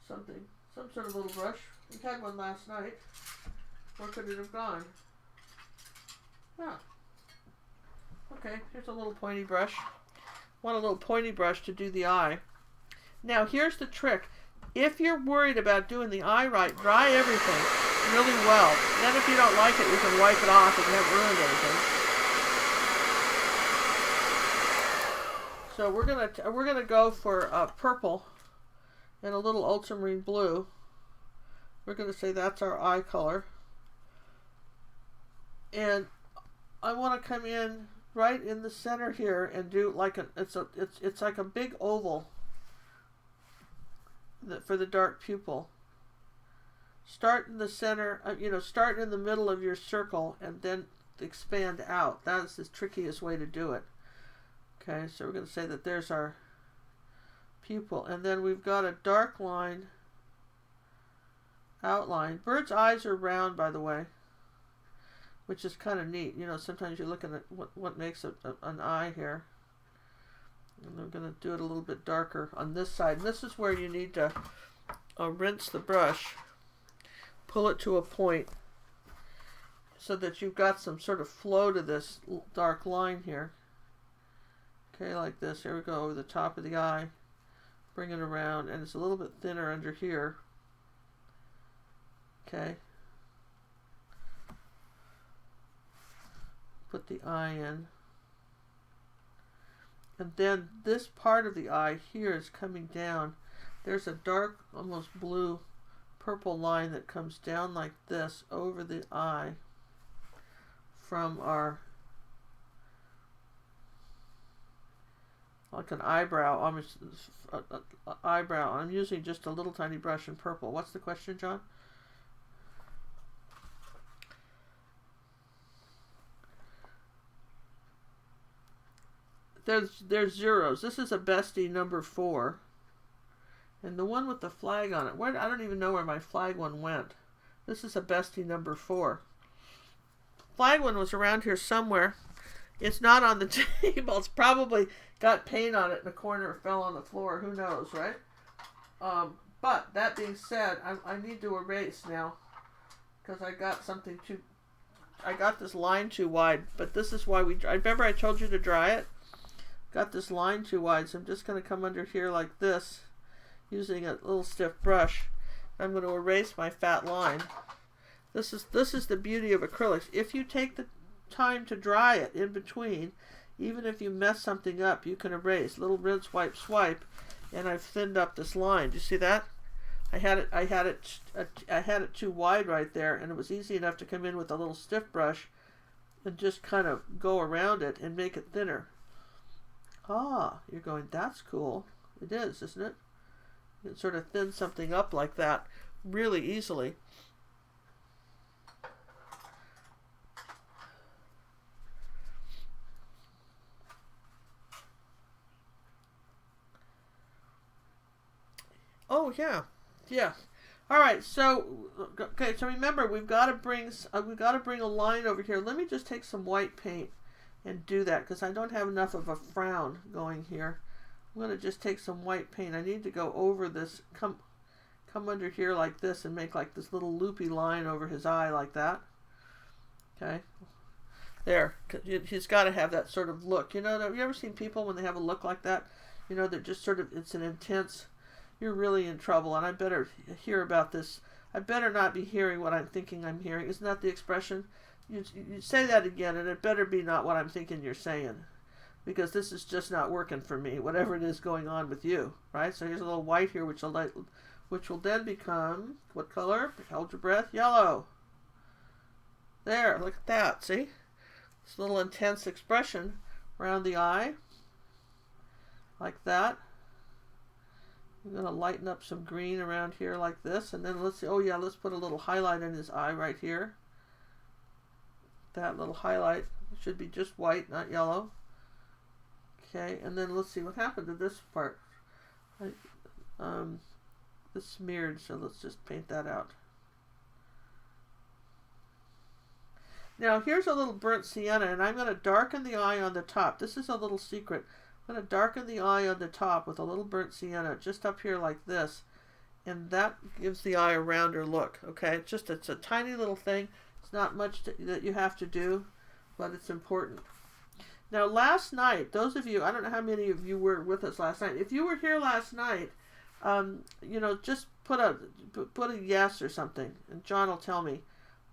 some sort of little brush. We had one last night. Where could it have gone? Yeah. Okay, here's a little pointy brush. Want a little pointy brush to do the eye. Now here's the trick. If you're worried about doing the eye right, dry everything really well. Then if you don't like it, you can wipe it off if you haven't ruined anything. So we're gonna go for purple and a little ultramarine blue. We're gonna say that's our eye color. And I want to come in right in the center here and do like it's like a big oval for the dark pupil. Start in the center, start in the middle of your circle and then expand out. That's the trickiest way to do it. Okay, so we're going to say that there's our pupil, and then we've got a dark line outline. Birds' eyes are round, by the way, which is kind of neat. Sometimes you're looking at what makes an eye here. And I'm going to do it a little bit darker on this side. And this is where you need to rinse the brush, pull it to a point so that you've got some sort of flow to this dark line here. Okay, like this. Here we go, over the top of the eye. Bring it around, and it's a little bit thinner under here. Okay. Put the eye in. And then this part of the eye here is coming down. There's a dark, almost blue, purple line that comes down like this over the eye from our, like an eyebrow, almost eyebrow. I'm using just a little tiny brush in purple. What's the question, John? There's zeros. This is a bestie number 4. And the one with the flag on it, I don't even know where my flag one went. This is a bestie number 4. Flag one was around here somewhere. It's not on the table. It's probably got paint on it in the corner or fell on the floor. Who knows, right? But that being said, I need to erase now because I got I got this line too wide. But this is why I remember I told you to dry it. Got this line too wide, so I'm just going to come under here like this using a little stiff brush. I'm going to erase my fat line. This is the beauty of acrylics. If you take the time to dry it in between, even if you mess something up, you can erase. Little rinse, wipe, swipe, and I've thinned up this line. Do you see that? I had it too wide right there, and it was easy enough to come in with a little stiff brush and just kind of go around it and make it thinner. Ah, you're going, that's cool. It is, isn't it? You can sort of thin something up like that really easily. Oh, yeah. Yeah. All right, so remember we've got to bring a line over here. Let me just take some white paint and do that because I don't have enough of a frown going here. I'm going to just take some white paint. I need to go over this, come under here like this and make like this little loopy line over his eye like that. Okay. There, he's got to have that sort of look. You know, have you ever seen people when they have a look like that? You know, they're just sort of, it's an intense, you're really in trouble, and I better hear about this. I better not be hearing what I'm thinking I'm hearing. Isn't that the expression? You say that again, and it better be not what I'm thinking you're saying, because this is just not working for me, whatever it is going on with you, right? So here's a little white here, which will then become, what color? Hold your breath, yellow. There, look at that, see? This little intense expression around the eye, like that. I'm going to lighten up some green around here like this, and then let's see, oh yeah, let's put a little highlight in his eye right here. That little highlight should be just white, not yellow. Okay, and then let's see what happened to this part. This smeared, so let's just paint that out. Now here's a little burnt sienna, and I'm going to darken the eye on the top. This is a little secret. I'm going to darken the eye on the top with a little burnt sienna just up here like this, and that gives the eye a rounder look. Okay, it's a tiny little thing. It's not much that you have to do, but it's important. Now last night, those of you, I don't know how many of you were with us last night. If you were here last night, you know, just put a yes or something, and John will tell me.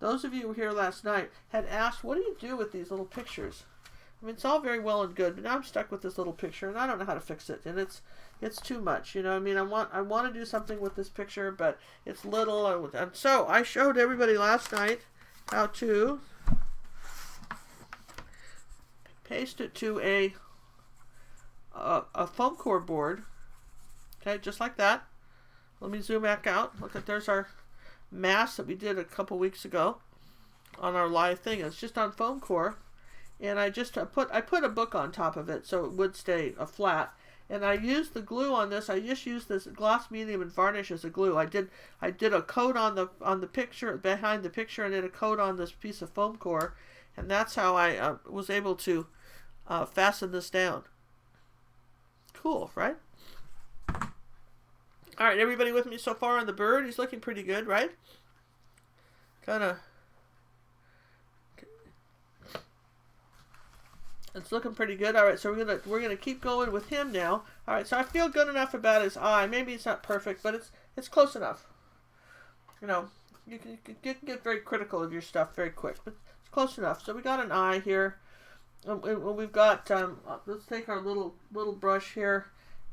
Those of you who were here last night had asked, what do you do with these little pictures? I mean, it's all very well and good, but now I'm stuck with this little picture, and I don't know how to fix it, and it's too much, you know. I mean, I want to do something with this picture, but it's little, and so I showed everybody last night how to paste it to a foam core board. Okay, just like that. Let me zoom back out. Look at, there's our mask that we did a couple weeks ago on our live thing. It's just on foam core, and I put a book on top of it so it would stay flat. And I used the glue on this. I just used this gloss medium and varnish as a glue. I did a coat on the picture, behind the picture, and did a coat on this piece of foam core, and that's how I was able to fasten this down. Cool, right? All right, everybody with me so far on the bird? He's looking pretty good, right? It's looking pretty good. All right, so we're gonna keep going with him now. All right, so I feel good enough about his eye. Maybe it's not perfect, but it's close enough. You know, you can get very critical of your stuff very quick, but it's close enough. So we got an eye here. We've got let's take our little brush here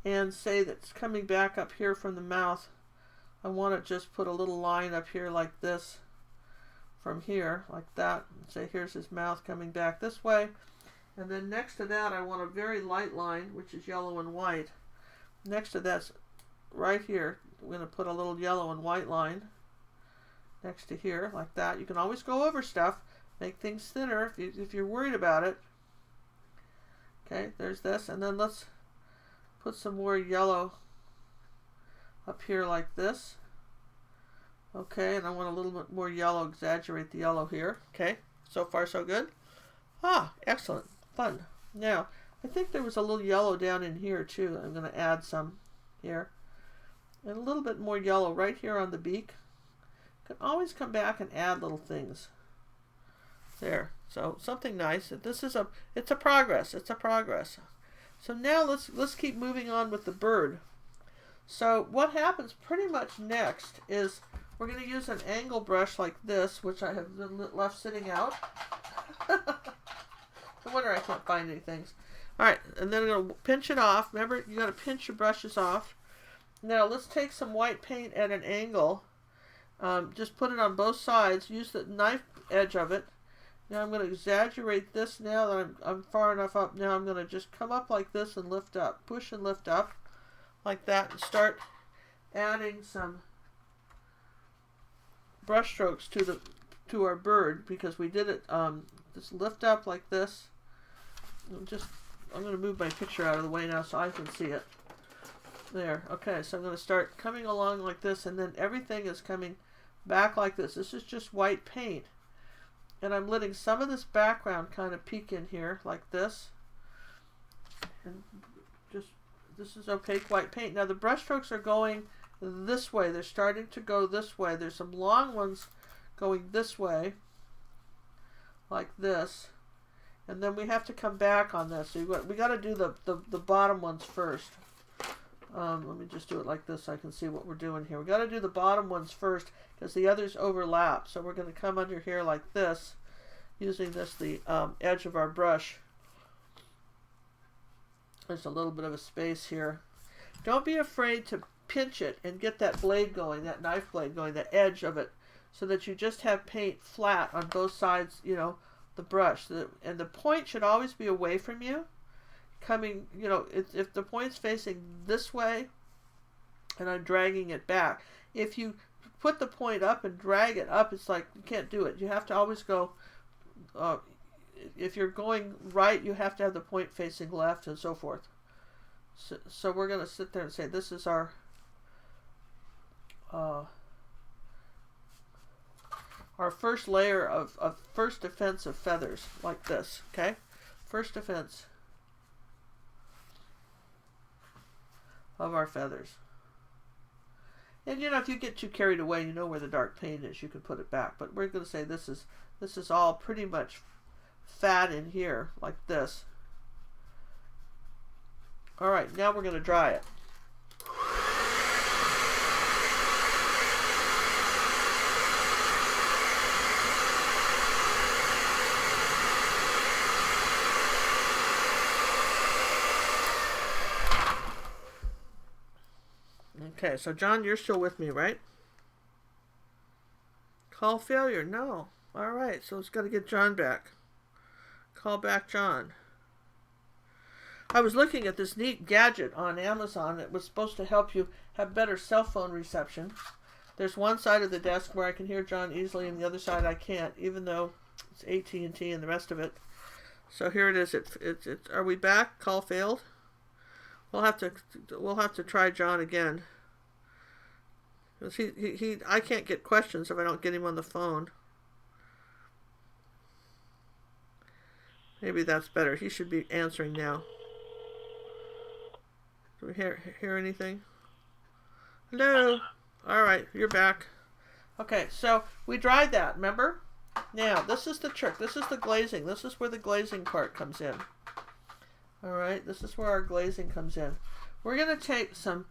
and say that's coming back up here from the mouth. I want to just put a little line up here like this, from here like that, and say here's his mouth coming back this way. And then next to that, I want a very light line, which is yellow and white. Next to that's right here, we're going to put a little yellow and white line next to here, like that. You can always go over stuff, make things thinner if you're worried about it. Okay, there's this, and then let's put some more yellow up here like this. Okay, and I want a little bit more yellow, exaggerate the yellow here. Okay, so far so good. Ah, excellent. Fun. Now, I think there was a little yellow down in here too. I'm going to add some here. And a little bit more yellow right here on the beak. You can always come back and add little things. There. So something nice. It's a progress. It's a progress. So now let's keep moving on with the bird. So what happens pretty much next is we're going to use an angle brush like this, which I have left sitting out. No wonder I can't find any things. Alright, and then I'm going to pinch it off. Remember, you got to pinch your brushes off. Now let's take some white paint at an angle. Just put it on both sides. Use the knife edge of it. Now I'm going to exaggerate this now that I'm far enough up. Now I'm going to just come up like this and lift up. Push and lift up like that, and start adding some brush strokes to our bird, because we did it just lift up like this. I'm going to move my picture out of the way now so I can see it. There. Okay, so I'm going to start coming along like this, and then everything is coming back like this. This is just white paint. And I'm letting some of this background kind of peek in here like this. And just, this is opaque white paint. Now the brush strokes are going this way. They're starting to go this way. There's some long ones going this way, like this. And then we have to come back on this. So we got to do the bottom ones first. Let me just do it like this so I can see what we're doing here. We got to do the bottom ones first because the others overlap. So we're going to come under here like this, using this, the edge of our brush. There's a little bit of a space here. Don't be afraid to pinch it and get that blade going, that knife blade going, the edge of it, so that you just have paint flat on both sides, you know, the brush. And the point should always be away from you. Coming, you know, if the point's facing this way and I'm dragging it back, if you put the point up and drag it up, it's like you can't do it. You have to always go, if you're going right, you have to have the point facing left and so forth. So we're going to sit there and say this is our first layer of first defense of feathers, like this, okay? First defense of our feathers. And you know, if you get too carried away, you know where the dark paint is, you can put it back. But we're going to say this is all pretty much fat in here, like this. All right, now we're going to dry it. Okay, so John, you're still with me, right? Call failure. No. All right, so it's got to get John back. Call back John. I was looking at this neat gadget on Amazon that was supposed to help you have better cell phone reception. There's one side of the desk where I can hear John easily, and the other side I can't, even though it's AT&T and the rest of it. So here it is. Are we back? Call failed. We'll have to try John again. I can't get questions if I don't get him on the phone. Maybe that's better. He should be answering now. Do we hear anything? Hello? All right, you're back. Okay, so we dried that, remember? Now, this is the trick. This is the glazing. This is where the glazing part comes in. All right, this is where our glazing comes in. We're going to take some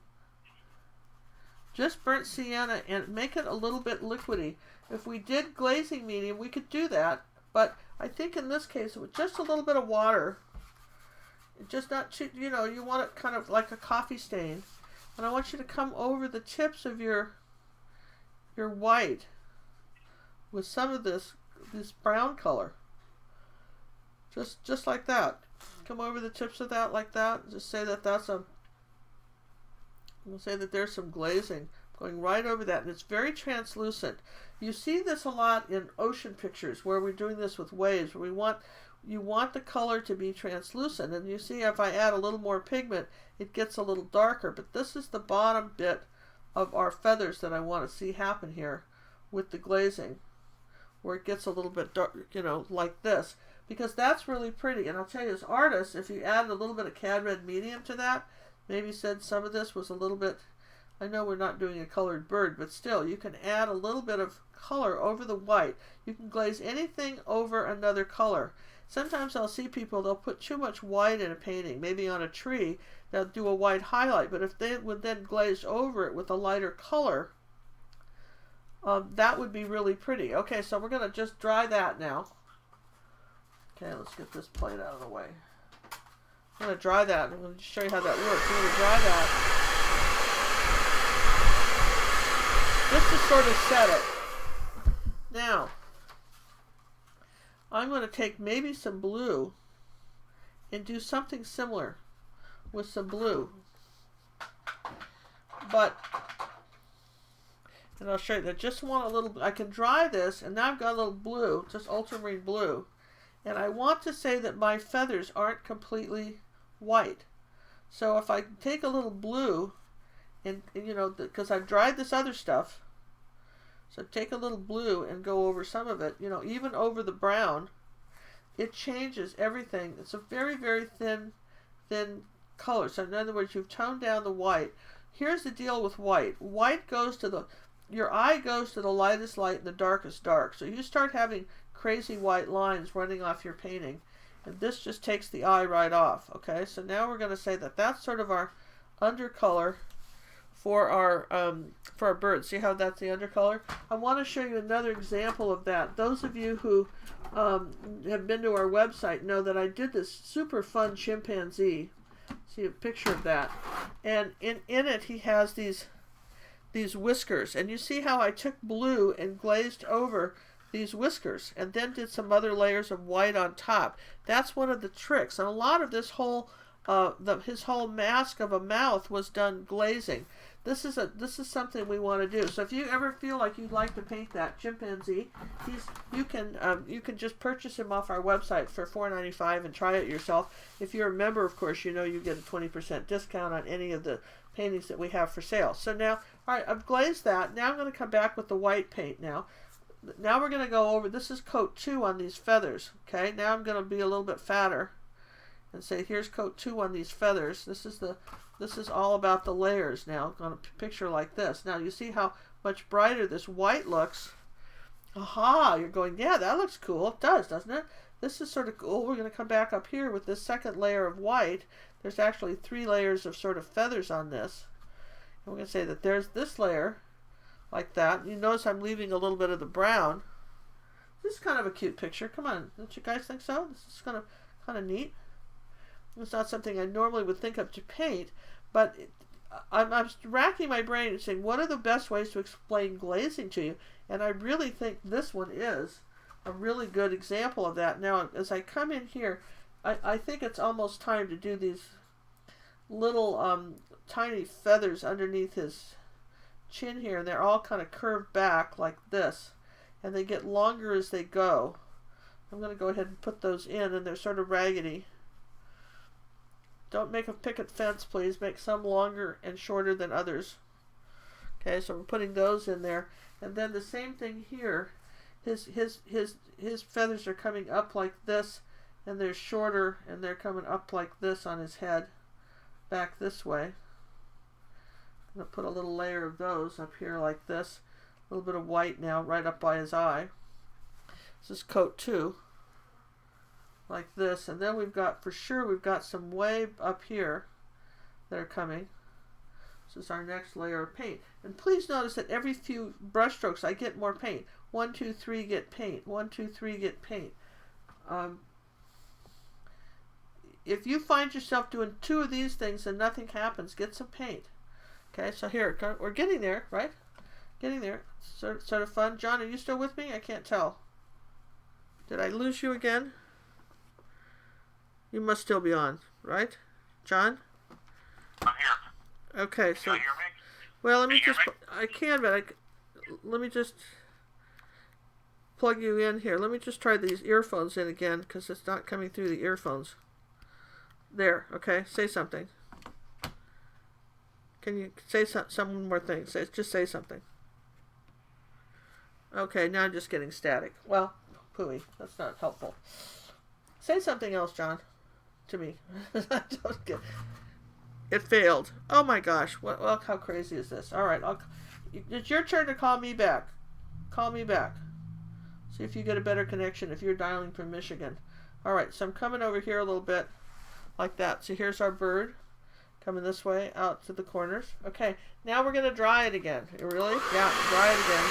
just burnt sienna and make it a little bit liquidy. If we did glazing medium, we could do that, but I think in this case, with just a little bit of water, just not too, you know, you want it kind of like a coffee stain, and I want you to come over the tips of your white with some of this brown color, just like that. Come over the tips of that like that. Just say that we'll say that there's some glazing going right over that, and it's very translucent. You see this a lot in ocean pictures where we're doing this with waves, where you want the color to be translucent, and you see if I add a little more pigment, it gets a little darker. But this is the bottom bit of our feathers that I want to see happen here with the glazing, where it gets a little bit dark, you know, like this, because that's really pretty. And I'll tell you, as artists, if you added a little bit of cad red medium to that, maybe said some of this was a little bit, I know we're not doing a colored bird, but still, you can add a little bit of color over the white. You can glaze anything over another color. Sometimes I'll see people, they'll put too much white in a painting. Maybe on a tree, they'll do a white highlight, but if they would then glaze over it with a lighter color, that would be really pretty. Okay, so we're going to just dry that now. Okay, let's get this plate out of the way. I'm going to dry that. I'm going to show you how that works. I'm going to dry that just to sort of set it. Now, I'm going to take maybe some blue and do something similar with some blue. And I'll show you that. Just want a little, I can dry this, and now I've got a little blue, just ultramarine blue. And I want to say that my feathers aren't completely white. So if I take a little blue, and you know, because I've dried this other stuff, so take a little blue and go over some of it, you know, even over the brown, it changes everything. It's a very, very thin color. So in other words, you've toned down the white. Here's the deal with white. White goes to your eye goes to the lightest light and the darkest dark. So you start having crazy white lines running off your painting. And this just takes the eye right off. Okay, so now we're going to say that that's sort of our undercolor for our bird. See how that's the undercolor? I want to show you another example of that. Those of you who have been to our website know that I did this super fun chimpanzee. See a picture of that. And in it he has these whiskers. And you see how I took blue and glazed over these whiskers and then did some other layers of white on top. That's one of the tricks. And a lot of this whole his whole mask of a mouth was done glazing. This is something we want to do. So if you ever feel like you'd like to paint that chimpanzee, you can just purchase him off our website for $4.95 and try it yourself. If you're a member, of course, you know you get a 20% discount on any of the paintings that we have for sale. So now, all right, I've glazed that. Now I'm going to come back with the white paint now. Now we're going to go over, this is coat 2 on these feathers. Okay, now I'm going to be a little bit fatter and say here's coat 2 on these feathers. This is all about the layers now on a picture like this. Now you see how much brighter this white looks. Aha, you're going, yeah, that looks cool. It does, doesn't it? This is sort of cool. We're going to come back up here with this second layer of white. There's actually 3 layers of sort of feathers on this. And we're going to say that there's this layer like that. You notice I'm leaving a little bit of the brown. This is kind of a cute picture. Come on, don't you guys think so? This is kind of neat. It's not something I normally would think of to paint, but I'm racking my brain and saying, what are the best ways to explain glazing to you? And I really think this one is a really good example of that. Now, as I come in here, I think it's almost time to do these little tiny feathers underneath his chin here. And they're all kind of curved back like this, and they get longer as they go. I'm going to go ahead and put those in, and they're sort of raggedy. Don't make a picket fence, please. Make some longer and shorter than others. Okay, so we're putting those in there. And then the same thing here. His feathers are coming up like this, and they're shorter, and they're coming up like this on his head, back this way. I'm going to put a little layer of those up here like this. A little bit of white now right up by his eye. This is coat 2. Like this, and then we've got, for sure, we've got some way up here that are coming. This is our next layer of paint. And please notice that every few brush strokes I get more paint. 1, 2, 3, get paint. 1, 2, 3, get paint. If you find yourself doing 2 of these things and nothing happens, get some paint. Okay, so here, we're getting there, right? Getting there. Sort of fun. John, are you still with me? I can't tell. Did I lose you again? You must still be on, right? John? I'm here. Okay, so... Can you hear me? Well, let me just... I can, but let me just plug you in here. Let me just try these earphones in again, because it's not coming through the earphones. There, okay? Say something. Can you say some more thing? Just say something. Okay, now I'm just getting static. Well, pooey. That's not helpful. Say something else, John. To me. I don't get it. Failed. Oh my gosh. Well, how crazy is this? All right. It's your turn to call me back. Call me back. See if you get a better connection if you're dialing from Michigan. All right. So I'm coming over here a little bit like that. So here's our bird coming this way out to the corners. Okay. Now we're going to dry it again. Really? Yeah. Dry it again.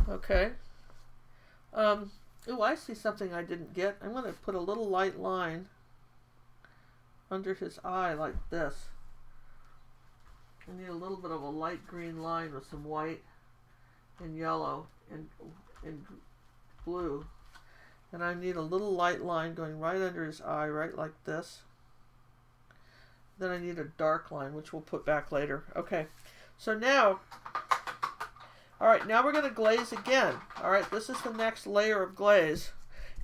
Okay. Oh, I see something I didn't get. I'm going to put a little light line under his eye like this. I need a little bit of a light green line with some white and yellow and blue. And I need a little light line going right under his eye, right like this. Then I need a dark line, which we'll put back later. Okay. So now... All right, now we're going to glaze again. All right, this is the next layer of glaze.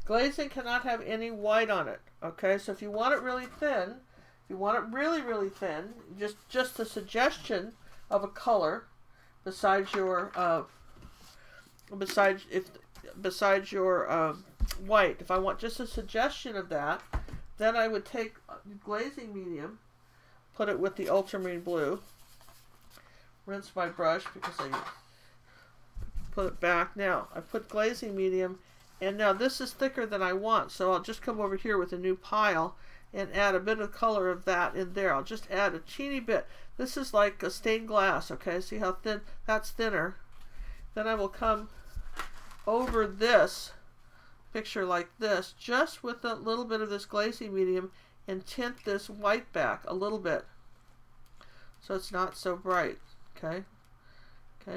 Glazing cannot have any white on it. Okay, so if you want it really thin, if you want it really, really thin, just a suggestion of a color besides your white. If I want just a suggestion of that, then I would take glazing medium put it with the ultramarine blue. Rinse my brush because I put it back. Now, I put glazing medium, and now this is thicker than I want, so I'll just come over here with a new pile and add a bit of color of that in there. I'll just add a teeny bit. This is like a stained glass, okay? See how thin? That's thinner. Then I will come over this picture like this, just with a little bit of this glazing medium, and tint this white back a little bit so it's not so bright. Okay,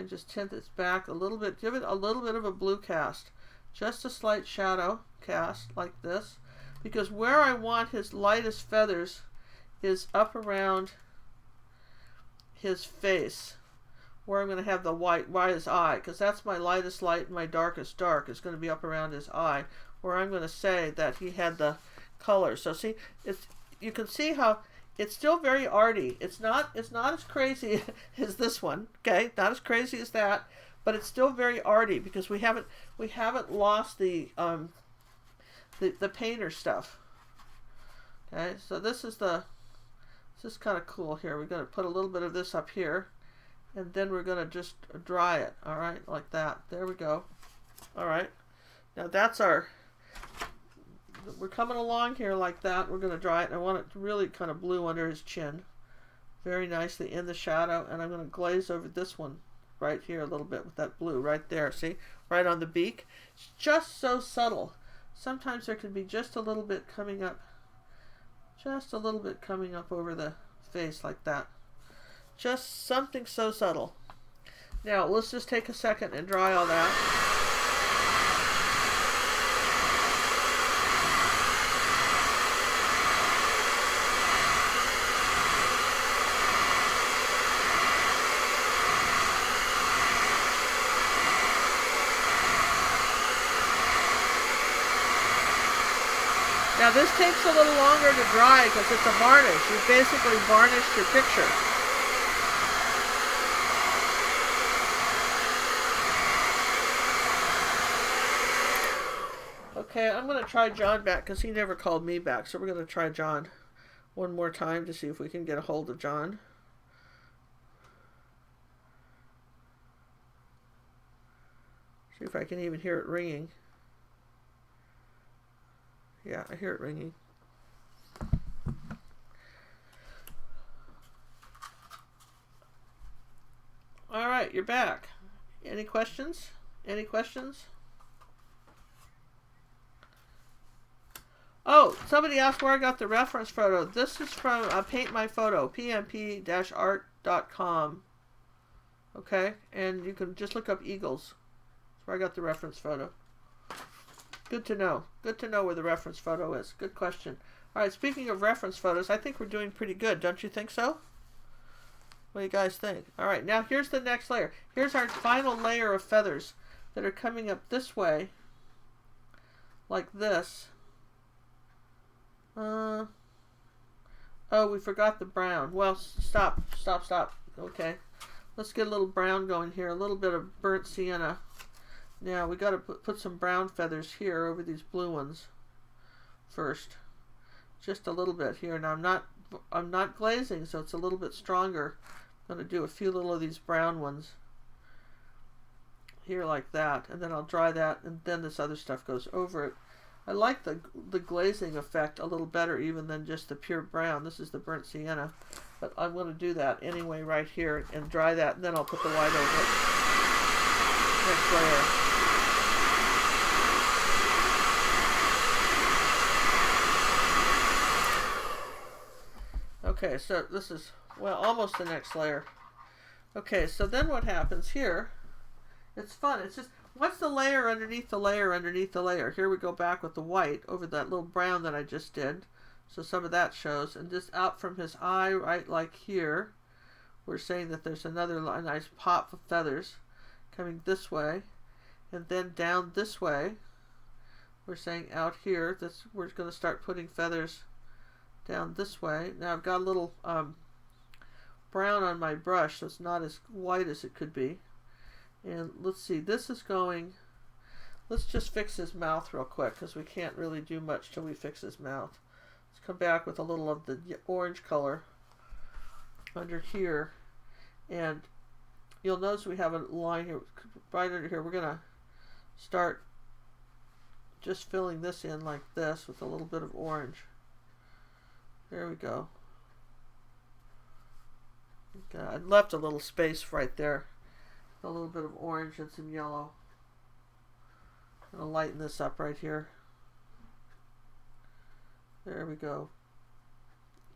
just tint this back a little bit, give it a little bit of a blue cast, just a slight shadow cast like this, because where I want his lightest feathers is up around his face, where I'm going to have the white by his eye, because that's my lightest light and my darkest dark is going to be up around his eye, where I'm going to say that he had the color. So see, you can see how it's still very arty. It's not as crazy as this one, okay? Not as crazy as that, but it's still very arty because we haven't lost the painter stuff. Okay, so this is kind of cool here. We're going to put a little bit of this up here, and then we're going to just dry it. All right, like that. There we go. All right. Now that's we're coming along here like that. We're going to dry it. And I want it really kind of blue under his chin. Very nicely in the shadow. And I'm going to glaze over this one right here a little bit with that blue right there. See? Right on the beak. It's just so subtle. Sometimes there can be just a little bit coming up. Just a little bit coming up over the face like that. Just something so subtle. Now, let's just take a second and dry all that. Now this takes a little longer to dry because it's a varnish. You've basically varnished your picture. Okay, I'm going to try John back because he never called me back. So we're going to try John one more time to see if we can get a hold of John. See if I can even hear it ringing. Yeah, I hear it ringing. All right, you're back. Any questions? Any questions? Oh, somebody asked where I got the reference photo. This is from Paint My Photo, pmp-art.com. Okay, and you can just look up eagles. That's where I got the reference photo. Good to know. Good to know where the reference photo is. Good question. All right, speaking of reference photos, I think we're doing pretty good. Don't you think so? What do you guys think? All right, now here's the next layer. Here's our final layer of feathers that are coming up this way, like this. Oh, we forgot the brown. Well, stop. Okay, let's get a little brown going here. A little bit of burnt sienna. Now we got to put some brown feathers here over these blue ones first, just a little bit here. Now I'm not glazing, so it's a little bit stronger. I'm going to do a few little of these brown ones here like that, and then I'll dry that, and then this other stuff goes over it. I like the glazing effect a little better even than just the pure brown. This is the burnt sienna, but I'm going to do that anyway right here and dry that, and then I'll put the white over it. Next layer. Okay, so this is, well, almost the next layer. Okay, so then what happens here, it's fun. It's just, what's the layer underneath the layer underneath the layer? Here we go back with the white over that little brown that I just did. So some of that shows. And just out from his eye, right like here, we're saying that there's another nice pop of feathers coming this way. And then down this way, we're saying out here, we're going to start putting feathers down this way. Now I've got a little brown on my brush, so it's not as white as it could be. And let's see, this is going, let's just fix his mouth real quick because we can't really do much till we fix his mouth. Let's come back with a little of the orange color under here, and you'll notice we have a line here right under here. We're gonna start just filling this in like this with a little bit of orange. There we go. Okay, I left a little space right there. A little bit of orange and some yellow. I'm gonna lighten this up right here. There we go.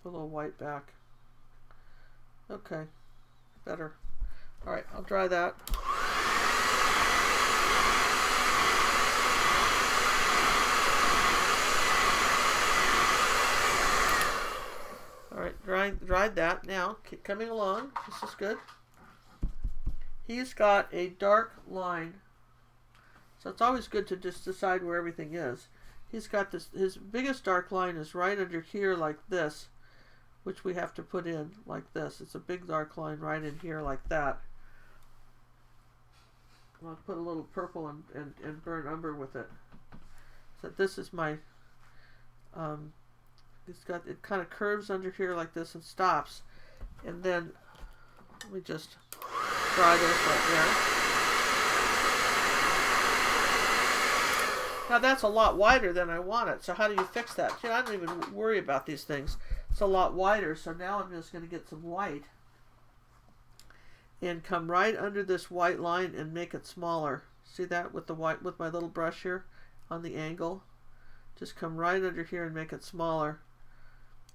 Put a little white back. Okay, better. All right, I'll dry that. All right, dried that. Now, keep coming along. This is good. He's got a dark line, so it's always good to just decide where everything is. He's got this, his biggest dark line is right under here like this, which we have to put in like this. It's a big dark line right in here like that. I'll put a little purple and burnt umber with it. So this is my, it's got, it kind of curves under here like this and stops. And then let me just dry this right there. Now that's a lot wider than I want it. So how do you fix that? You know, I don't even worry about these things. It's a lot wider. So now I'm just going to get some white and come right under this white line and make it smaller. See that with the white, with my little brush here on the angle? Just come right under here and make it smaller.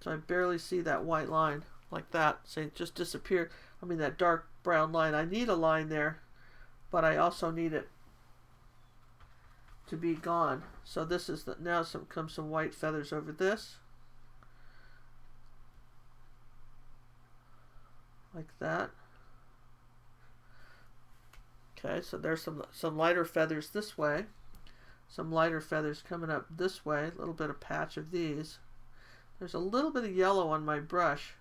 So I barely see that white line like that. So it just disappeared. I mean that dark brown line. I need a line there, but I also need it to be gone. So this is the, now comes some white feathers over this. Like that. Okay, so there's some lighter feathers this way. Some lighter feathers coming up this way. A little bit of patch of these. There's a little bit of yellow on my brush,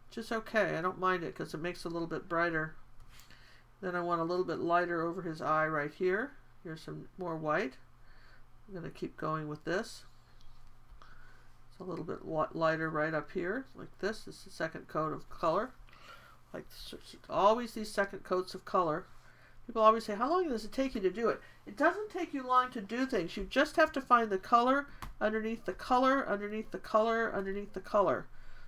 which is okay. I don't mind it because it makes it a little bit brighter. Then I want a little bit lighter over his eye right here. Here's some more white. I'm going to keep going with this. It's a little bit lighter right up here, like this. This is the second coat of color. Like always these second coats of color. People always say, how long does it take you to do it? It doesn't take you long to do things. You just have to find the color underneath the color, underneath the color, underneath the color.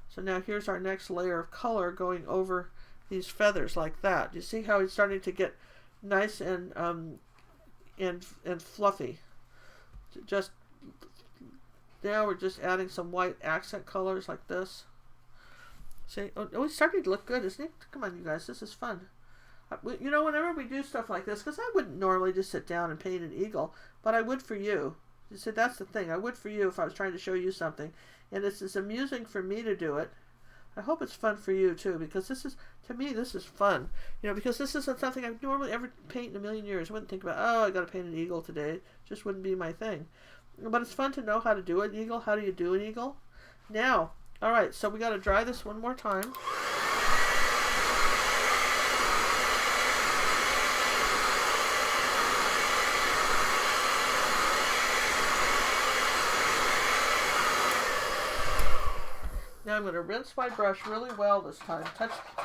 So now here's our next layer of color going over these feathers like that. You see how it's starting to get nice and fluffy. Just now we're just adding some white accent colors like this. See, oh, it's starting to look good, isn't it? Come on, you guys, this is fun. You know, whenever we do stuff like this, because I wouldn't normally just sit down and paint an eagle, but I would for you. You see, that's the thing. I would for you if I was trying to show you something. And it's as amusing for me to do it. I hope it's fun for you, too, because this is, to me, this is fun. You know, because this isn't something I've normally ever paint in a million years. I wouldn't think about, oh, I got to paint an eagle today. It just wouldn't be my thing. But it's fun to know how to do an eagle. How do you do an eagle? Now, all right, so we got to dry this one more time. Now I'm going to rinse my brush really well this time.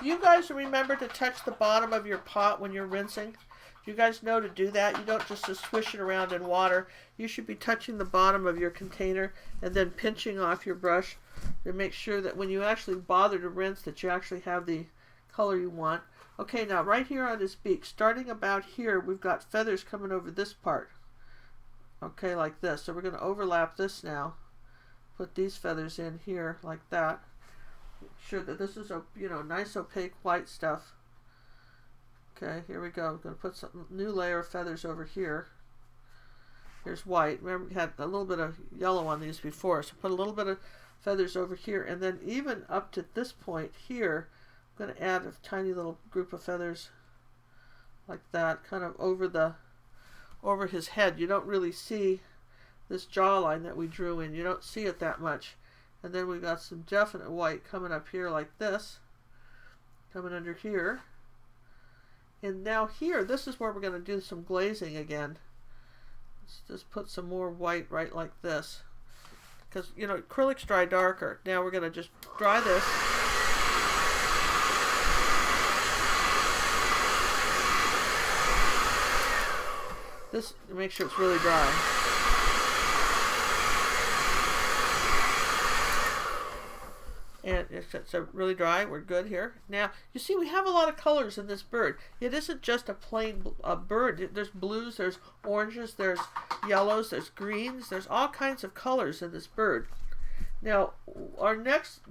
You guys remember to touch the bottom of your pot when you're rinsing? You guys know to do that. You don't just swish it around in water. You should be touching the bottom of your container and then pinching off your brush to make sure that when you actually bother to rinse that you actually have the color you want. Okay, now right here on his beak, starting about here, we've got feathers coming over this part. Okay, like this. So we're going to overlap this now. Put these feathers in here like that. Make sure that this is a, you know, nice opaque white stuff. Okay, here we go. I'm going to put some new layer of feathers over here. Here's white. Remember we had a little bit of yellow on these before, so put a little bit of feathers over here, and then even up to this point here, I'm going to add a tiny little group of feathers like that, kind of over his head. You don't really see this jawline that we drew in. You don't see it that much. And then we've got some definite white coming up here like this, coming under here. And now here, this is where we're going to do some glazing again. Let's just put some more white right like this. Because, you know, acrylics dry darker. Now we're going to just dry this. This, make sure it's really dry. And it's really dry. We're good here. Now, you see we have a lot of colors in this bird. It isn't just a plain bird. There's blues, there's oranges, there's yellows, there's greens. There's all kinds of colors in this bird. Now, our next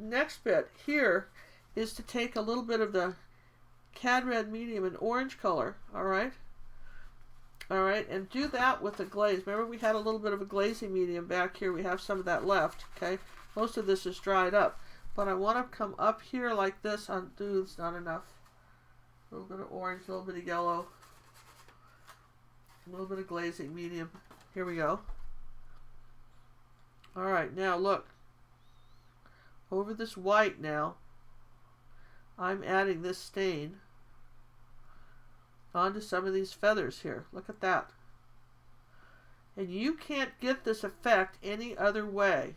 bit here is to take a little bit of the cad red medium and orange color, all right, and do that with the glaze. Remember we had a little bit of a glazing medium back here. We have some of that left, okay? Most of this is dried up, but I want to come up here like this. It's not enough. A little bit of orange, a little bit of yellow, a little bit of glazing medium. Here we go. All right, now look. Over this white now, I'm adding this stain onto some of these feathers here. Look at that. And you can't get this effect any other way.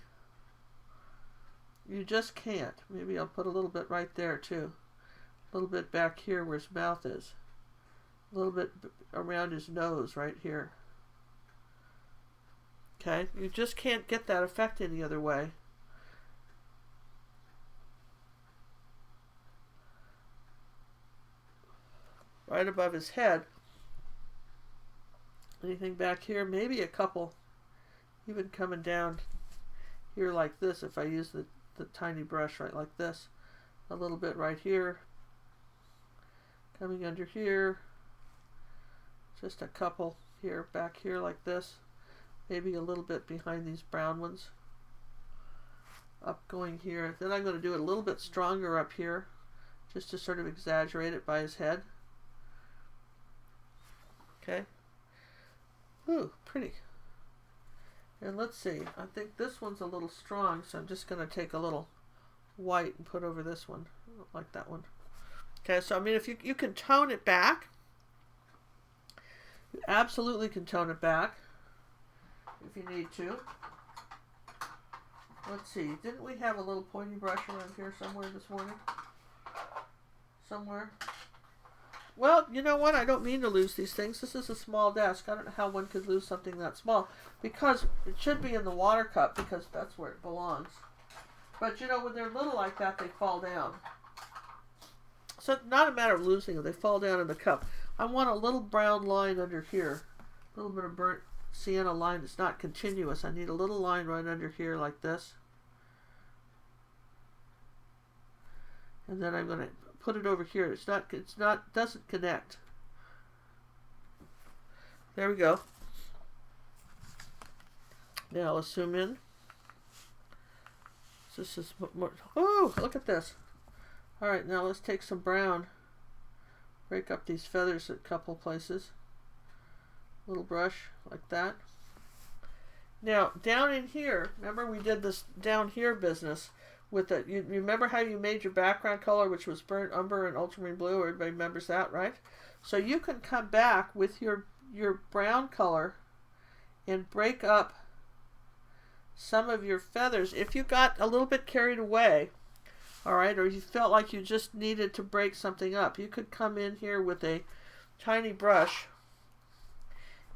You just can't. Maybe I'll put a little bit right there too. A little bit back here where his mouth is. A little bit around his nose right here. Okay, you just can't get that effect any other way. Right above his head. Anything back here? Maybe a couple even coming down here like this if I use the tiny brush right like this. A little bit right here. Coming under here. Just a couple here, back here like this. Maybe a little bit behind these brown ones. Up going here. Then I'm going to do it a little bit stronger up here. Just to sort of exaggerate it by his head. Okay. Ooh, pretty. And let's see. I think this one's a little strong, so I'm just going to take a little white and put over this one. Like that one. Okay, so I mean, if you can tone it back. You absolutely can tone it back. If you need to. Let's see. Didn't we have a little pointy brush around here somewhere this morning? Somewhere. Well, you know what? I don't mean to lose these things. This is a small desk. I don't know how one could lose something that small. Because it should be in the water cup because that's where it belongs. But you know, when they're little like that, they fall down. So it's not a matter of losing them. They fall down in the cup. I want a little brown line under here. A little bit of burnt sienna line. It's not continuous. I need a little line right under here like this. And then I'm going to put it over here. Doesn't connect. There we go. Now let's zoom in. This is more. Oh, look at this. All right, now let's take some brown. Break up these feathers at a couple places. Little brush like that. Now down in here, remember we did this down here business with the. You remember how you made your background color, which was burnt umber and ultramarine blue? Everybody remembers that, right? So you can come back with your brown color and break up some of your feathers if you got a little bit carried away, all right, or you felt like you just needed to break something up. You could come in here with a tiny brush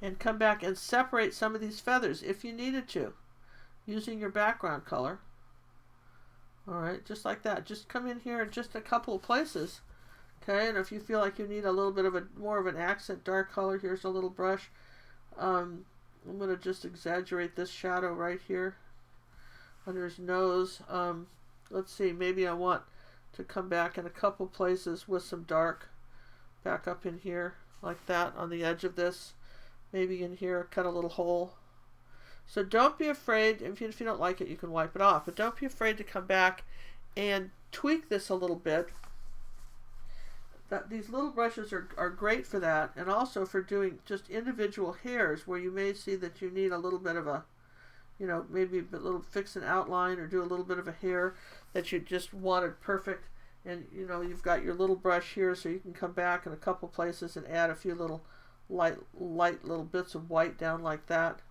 and come back and separate some of these feathers if you needed to using your background color. All right, just like that. Just come in here in just a couple of places, okay? And if you feel like you need a little bit of more of an accent dark color, here's a little brush. I'm going to just exaggerate this shadow right here under his nose. Let's see, maybe I want to come back in a couple places with some dark back up in here like that on the edge of this. Maybe in here, cut a little hole. So don't be afraid. If you don't like it, you can wipe it off. But don't be afraid to come back and tweak this a little bit. These little brushes are great for that, and also for doing just individual hairs where you may see that you need a little bit of a, you know, maybe a little fix an outline or do a little bit of a hair that you just wanted perfect. And you know, you've got your little brush here, so you can come back in a couple places and add a few little light little bits of white down like that.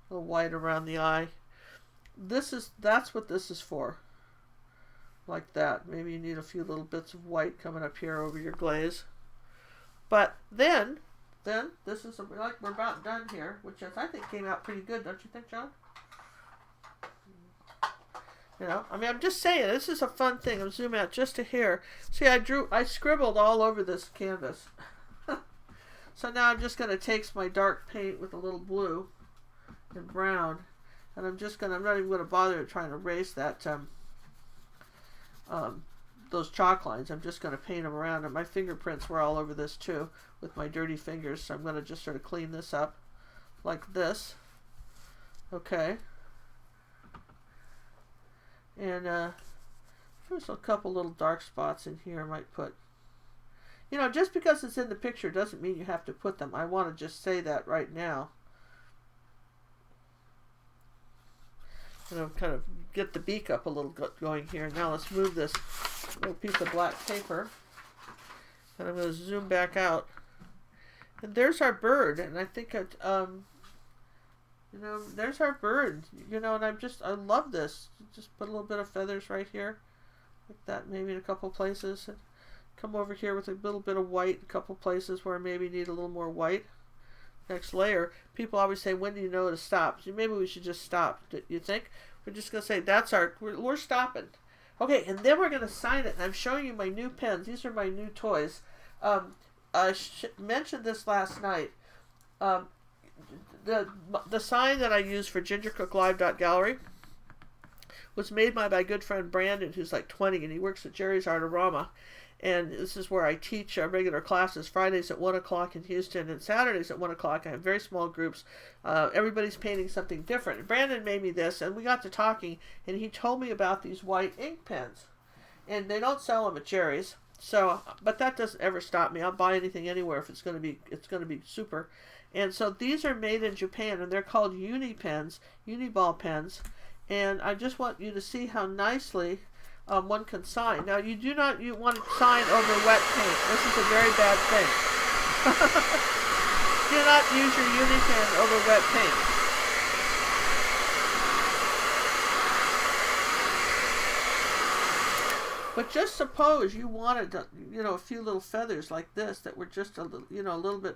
A little white around the eye. That's what this is for. Like that. Maybe you need a few little bits of white coming up here over your glaze. But then then this is like we're about done here, which is, I think came out pretty good, don't you think, John? You know, I mean, I'm just saying, this is a fun thing. I'm zooming out just a hair. See, I scribbled all over this canvas. So now I'm just going to take my dark paint with a little blue and brown, and I'm not even going to bother trying to erase that, those chalk lines. I'm just going to paint them around, and my fingerprints were all over this too with my dirty fingers, so I'm going to just sort of clean this up like this. Okay. And there's a couple little dark spots in here I might put. You know, just because it's in the picture doesn't mean you have to put them. I want to just say that right now. You know, kind of get the beak up a little going here. Now let's move this little piece of black paper. And I'm going to zoom back out. And there's our bird. And I think it, you know, there's our bird. You know, and I love this. Just put a little bit of feathers right here. Like that, maybe in a couple places. And come over here with a little bit of white. A couple places where I maybe need a little more white. Next layer. People always say, when do you know to stop? So maybe we should just stop. Do you think? We're just going to say, we're stopping. Okay, and then we're going to sign it. And I'm showing you my new pens. These are my new toys. I mentioned this last night. The sign that I use for gingercooklive.gallery was made by my good friend Brandon, who's like 20, and he works at Jerry's Artorama. And this is where I teach regular classes, Fridays at 1 o'clock in Houston, and Saturdays at 1 o'clock. I have very small groups. Everybody's painting something different. And Brandon made me this, and we got to talking, and he told me about these white ink pens. And they don't sell them at Jerry's. So, but that doesn't ever stop me. I'll buy anything anywhere if it's going to be super. And so these are made in Japan, and they're called uni pens, Uniball pens. And I just want you to see how nicely one can sign. Now, you want to sign over wet paint. This is a very bad thing. Do not use your uni pen over wet paint. But just suppose you wanted, a few little feathers like this that were just a little, a little bit,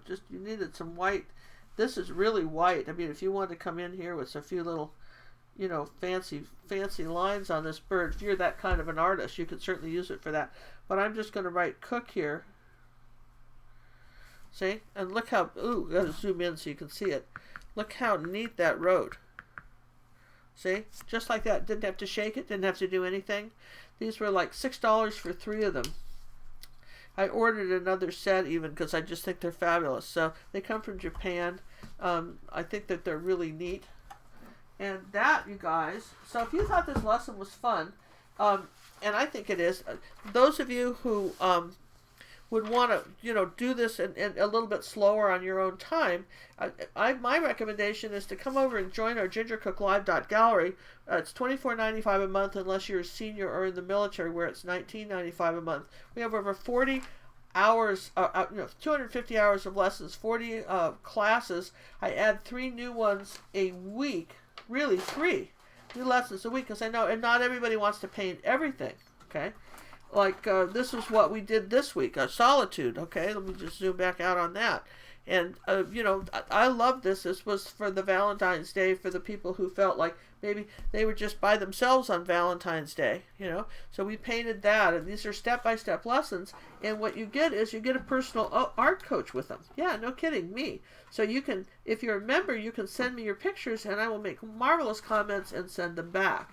just you needed some white. This is really white. I mean, if you wanted to come in here with a few little, fancy lines on this bird, if you're that kind of an artist, you could certainly use it for that. But I'm just going to write cook here. See? And look how, ooh, got to zoom in so you can see it. Look how neat that wrote. See? Just like that. Didn't have to shake it. Didn't have to do anything. These were like $6 for 3 of them. I ordered another set even because I just think they're fabulous. So they come from Japan. I think that they're really neat. And that, you guys, so if you thought this lesson was fun, and I think it is, those of you who would want to, do this and a little bit slower on your own time, my recommendation is to come over and join our gingercooklive.gallery. It's $24.95 a month unless you're a senior or in the military, where it's $19.95 a month. We have over 40 hours, 250 hours of lessons, 40 classes. I add 3 new ones a week. Really, 3 new lessons a week, because I know, and not everybody wants to paint everything, okay? Like, this is what we did this week, Solitude, okay? Let me just zoom back out on that. And, I love this. This was for the Valentine's Day, for the people who felt like maybe they were just by themselves on Valentine's Day, So we painted that, and these are step-by-step lessons. And what you get is you get a personal art coach with them. Yeah, no kidding, me. So you can, if you're a member, you can send me your pictures, and I will make marvelous comments and send them back.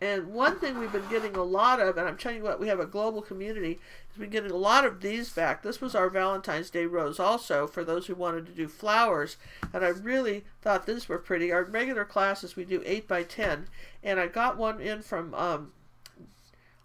And one thing we've been getting a lot of, and I'm telling you what, we have a global community, is we're getting a lot of these back. This was our Valentine's Day rose also, for those who wanted to do flowers. And I really thought these were pretty. Our regular classes, we do 8 by 10. And I got one in from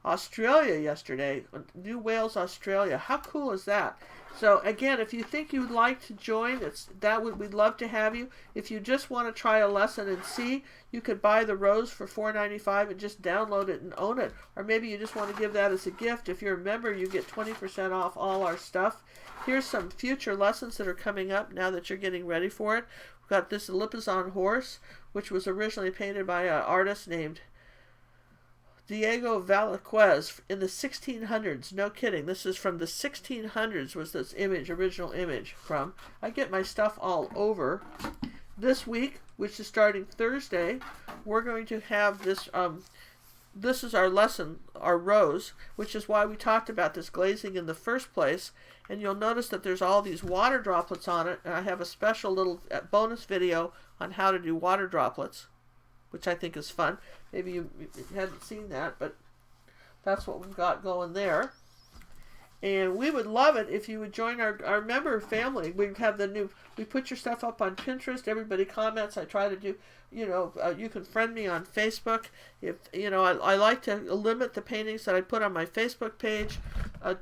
Australia yesterday, New Wales, Australia. How cool is that? So again, if you think you'd like to join, we'd love to have you. If you just want to try a lesson and see, you could buy the rose for $4.95 and just download it and own it. Or maybe you just want to give that as a gift. If you're a member, you get 20% off all our stuff. Here's some future lessons that are coming up now that you're getting ready for it. We've got this Lipizan horse, which was originally painted by an artist named Diego Velázquez in the 1600s. No kidding. This is from the 1600s was this image, original image from. I get my stuff all over. This week, which is starting Thursday, we're going to have this, this is our lesson, our rose, which is why we talked about this glazing in the first place. And you'll notice that there's all these water droplets on it. And I have a special little bonus video on how to do water droplets, which I think is fun. Maybe you hadn't seen that, but that's what we've got going there. And we would love it if you would join our member family. We have we put your stuff up on Pinterest. Everybody comments. I try to do, you can friend me on Facebook. If, I like to limit the paintings that I put on my Facebook page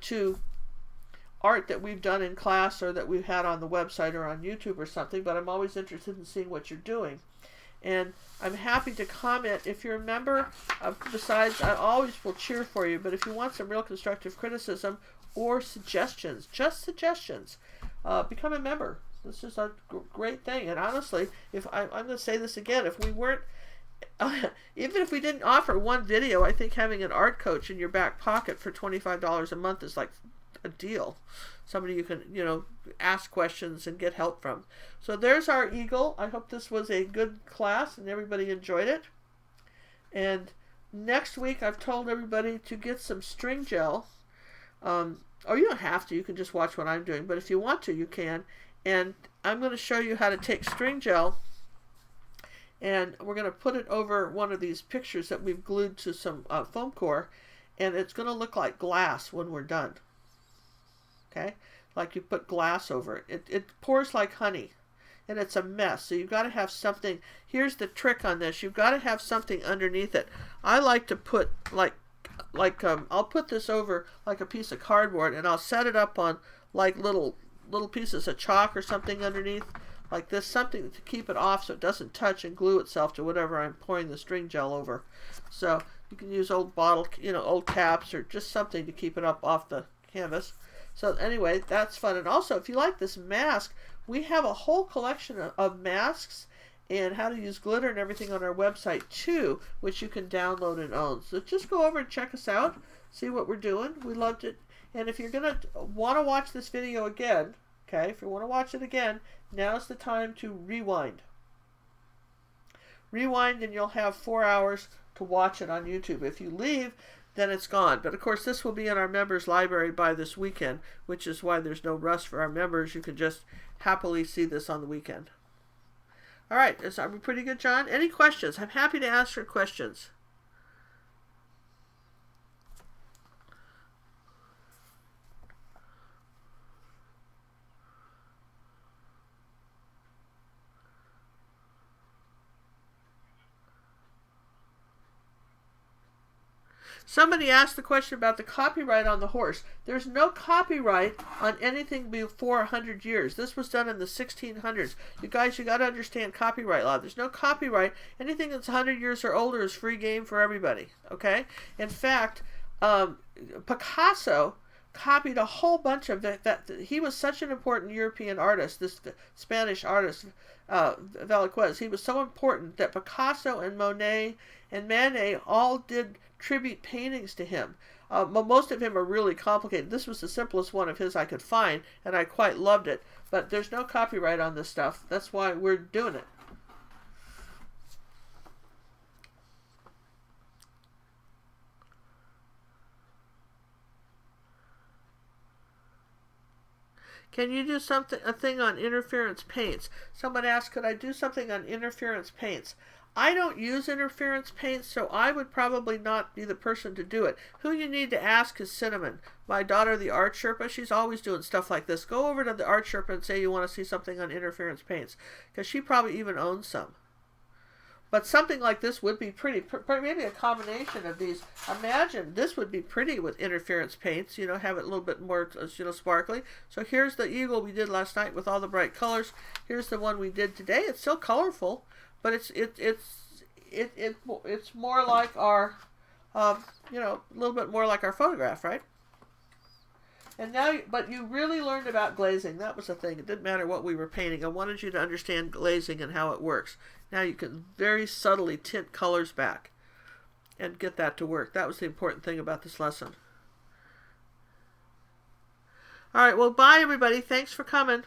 to art that we've done in class or that we've had on the website or on YouTube or something, but I'm always interested in seeing what you're doing. And I'm happy to comment. If you're a member, besides, I always will cheer for you, but if you want some real constructive criticism or suggestions, just suggestions, become a member. This is a great thing. And honestly, if I'm going to say this again, if we weren't, even if we didn't offer one video, I think having an art coach in your back pocket for $25 a month is like a deal. Somebody you can, ask questions and get help from. So there's our eagle. I hope this was a good class and everybody enjoyed it. And next week I've told everybody to get some string gel. Or you don't have to. You can just watch what I'm doing. But if you want to, you can. And I'm going to show you how to take string gel and we're going to put it over one of these pictures that we've glued to some foam core. And it's going to look like glass when we're done. Okay, like you put glass over it. It pours like honey, and it's a mess. So you've got to have something. Here's the trick on this. You've got to have something underneath it. I like to put I'll put this over like a piece of cardboard, and I'll set it up on like little pieces of chalk or something underneath, like this, something to keep it off so it doesn't touch and glue itself to whatever I'm pouring the string gel over. So you can use old bottle, old caps or just something to keep it up off the canvas. So anyway, that's fun. And also, if you like this mask, we have a whole collection of masks and how to use glitter and everything on our website too, which you can download and own. So just go over and check us out, see what we're doing. We loved it. And if you're going to want to watch this video again, okay, if you want to watch it again, now's the time to rewind. Rewind and you'll have 4 hours to watch it on YouTube. If you leave, then it's gone. But of course, this will be in our members library by this weekend, which is why there's no rush for our members. You can just happily see this on the weekend. All right, are we pretty good, John? Any questions? I'm happy to answer questions. Somebody asked the question about the copyright on the horse. There's no copyright on anything before 100 years. This was done in the 1600s. You guys, you got to understand copyright law. There's no copyright. Anything that's 100 years or older is free game for everybody. Okay? In fact, Picasso copied a whole bunch of that. He was such an important European artist, this Spanish artist, Velázquez. He was so important that Picasso and Monet and Manet all did tribute paintings to him. Most of them are really complicated. This was the simplest one of his I could find, and I quite loved it. But there's no copyright on this stuff. That's why we're doing it. Can you do a thing on interference paints? Someone asked, could I do something on interference paints? I don't use interference paints, so I would probably not be the person to do it. Who you need to ask is Cinnamon, my daughter, the art Sherpa. She's always doing stuff like this. Go over to the art Sherpa and say you want to see something on interference paints, because she probably even owns some. But something like this would be pretty, maybe a combination of these. Imagine this would be pretty with interference paints, have it a little bit more, sparkly. So here's the eagle we did last night with all the bright colors. Here's the one we did today. It's still colorful, but it's more like our, a little bit more like our photograph, right? And now, but you really learned about glazing. That was the thing. It didn't matter what we were painting. I wanted you to understand glazing and how it works. Now you can very subtly tint colors back. and get that to work. That was the important thing about this lesson. All right, well, bye, everybody. Thanks for coming.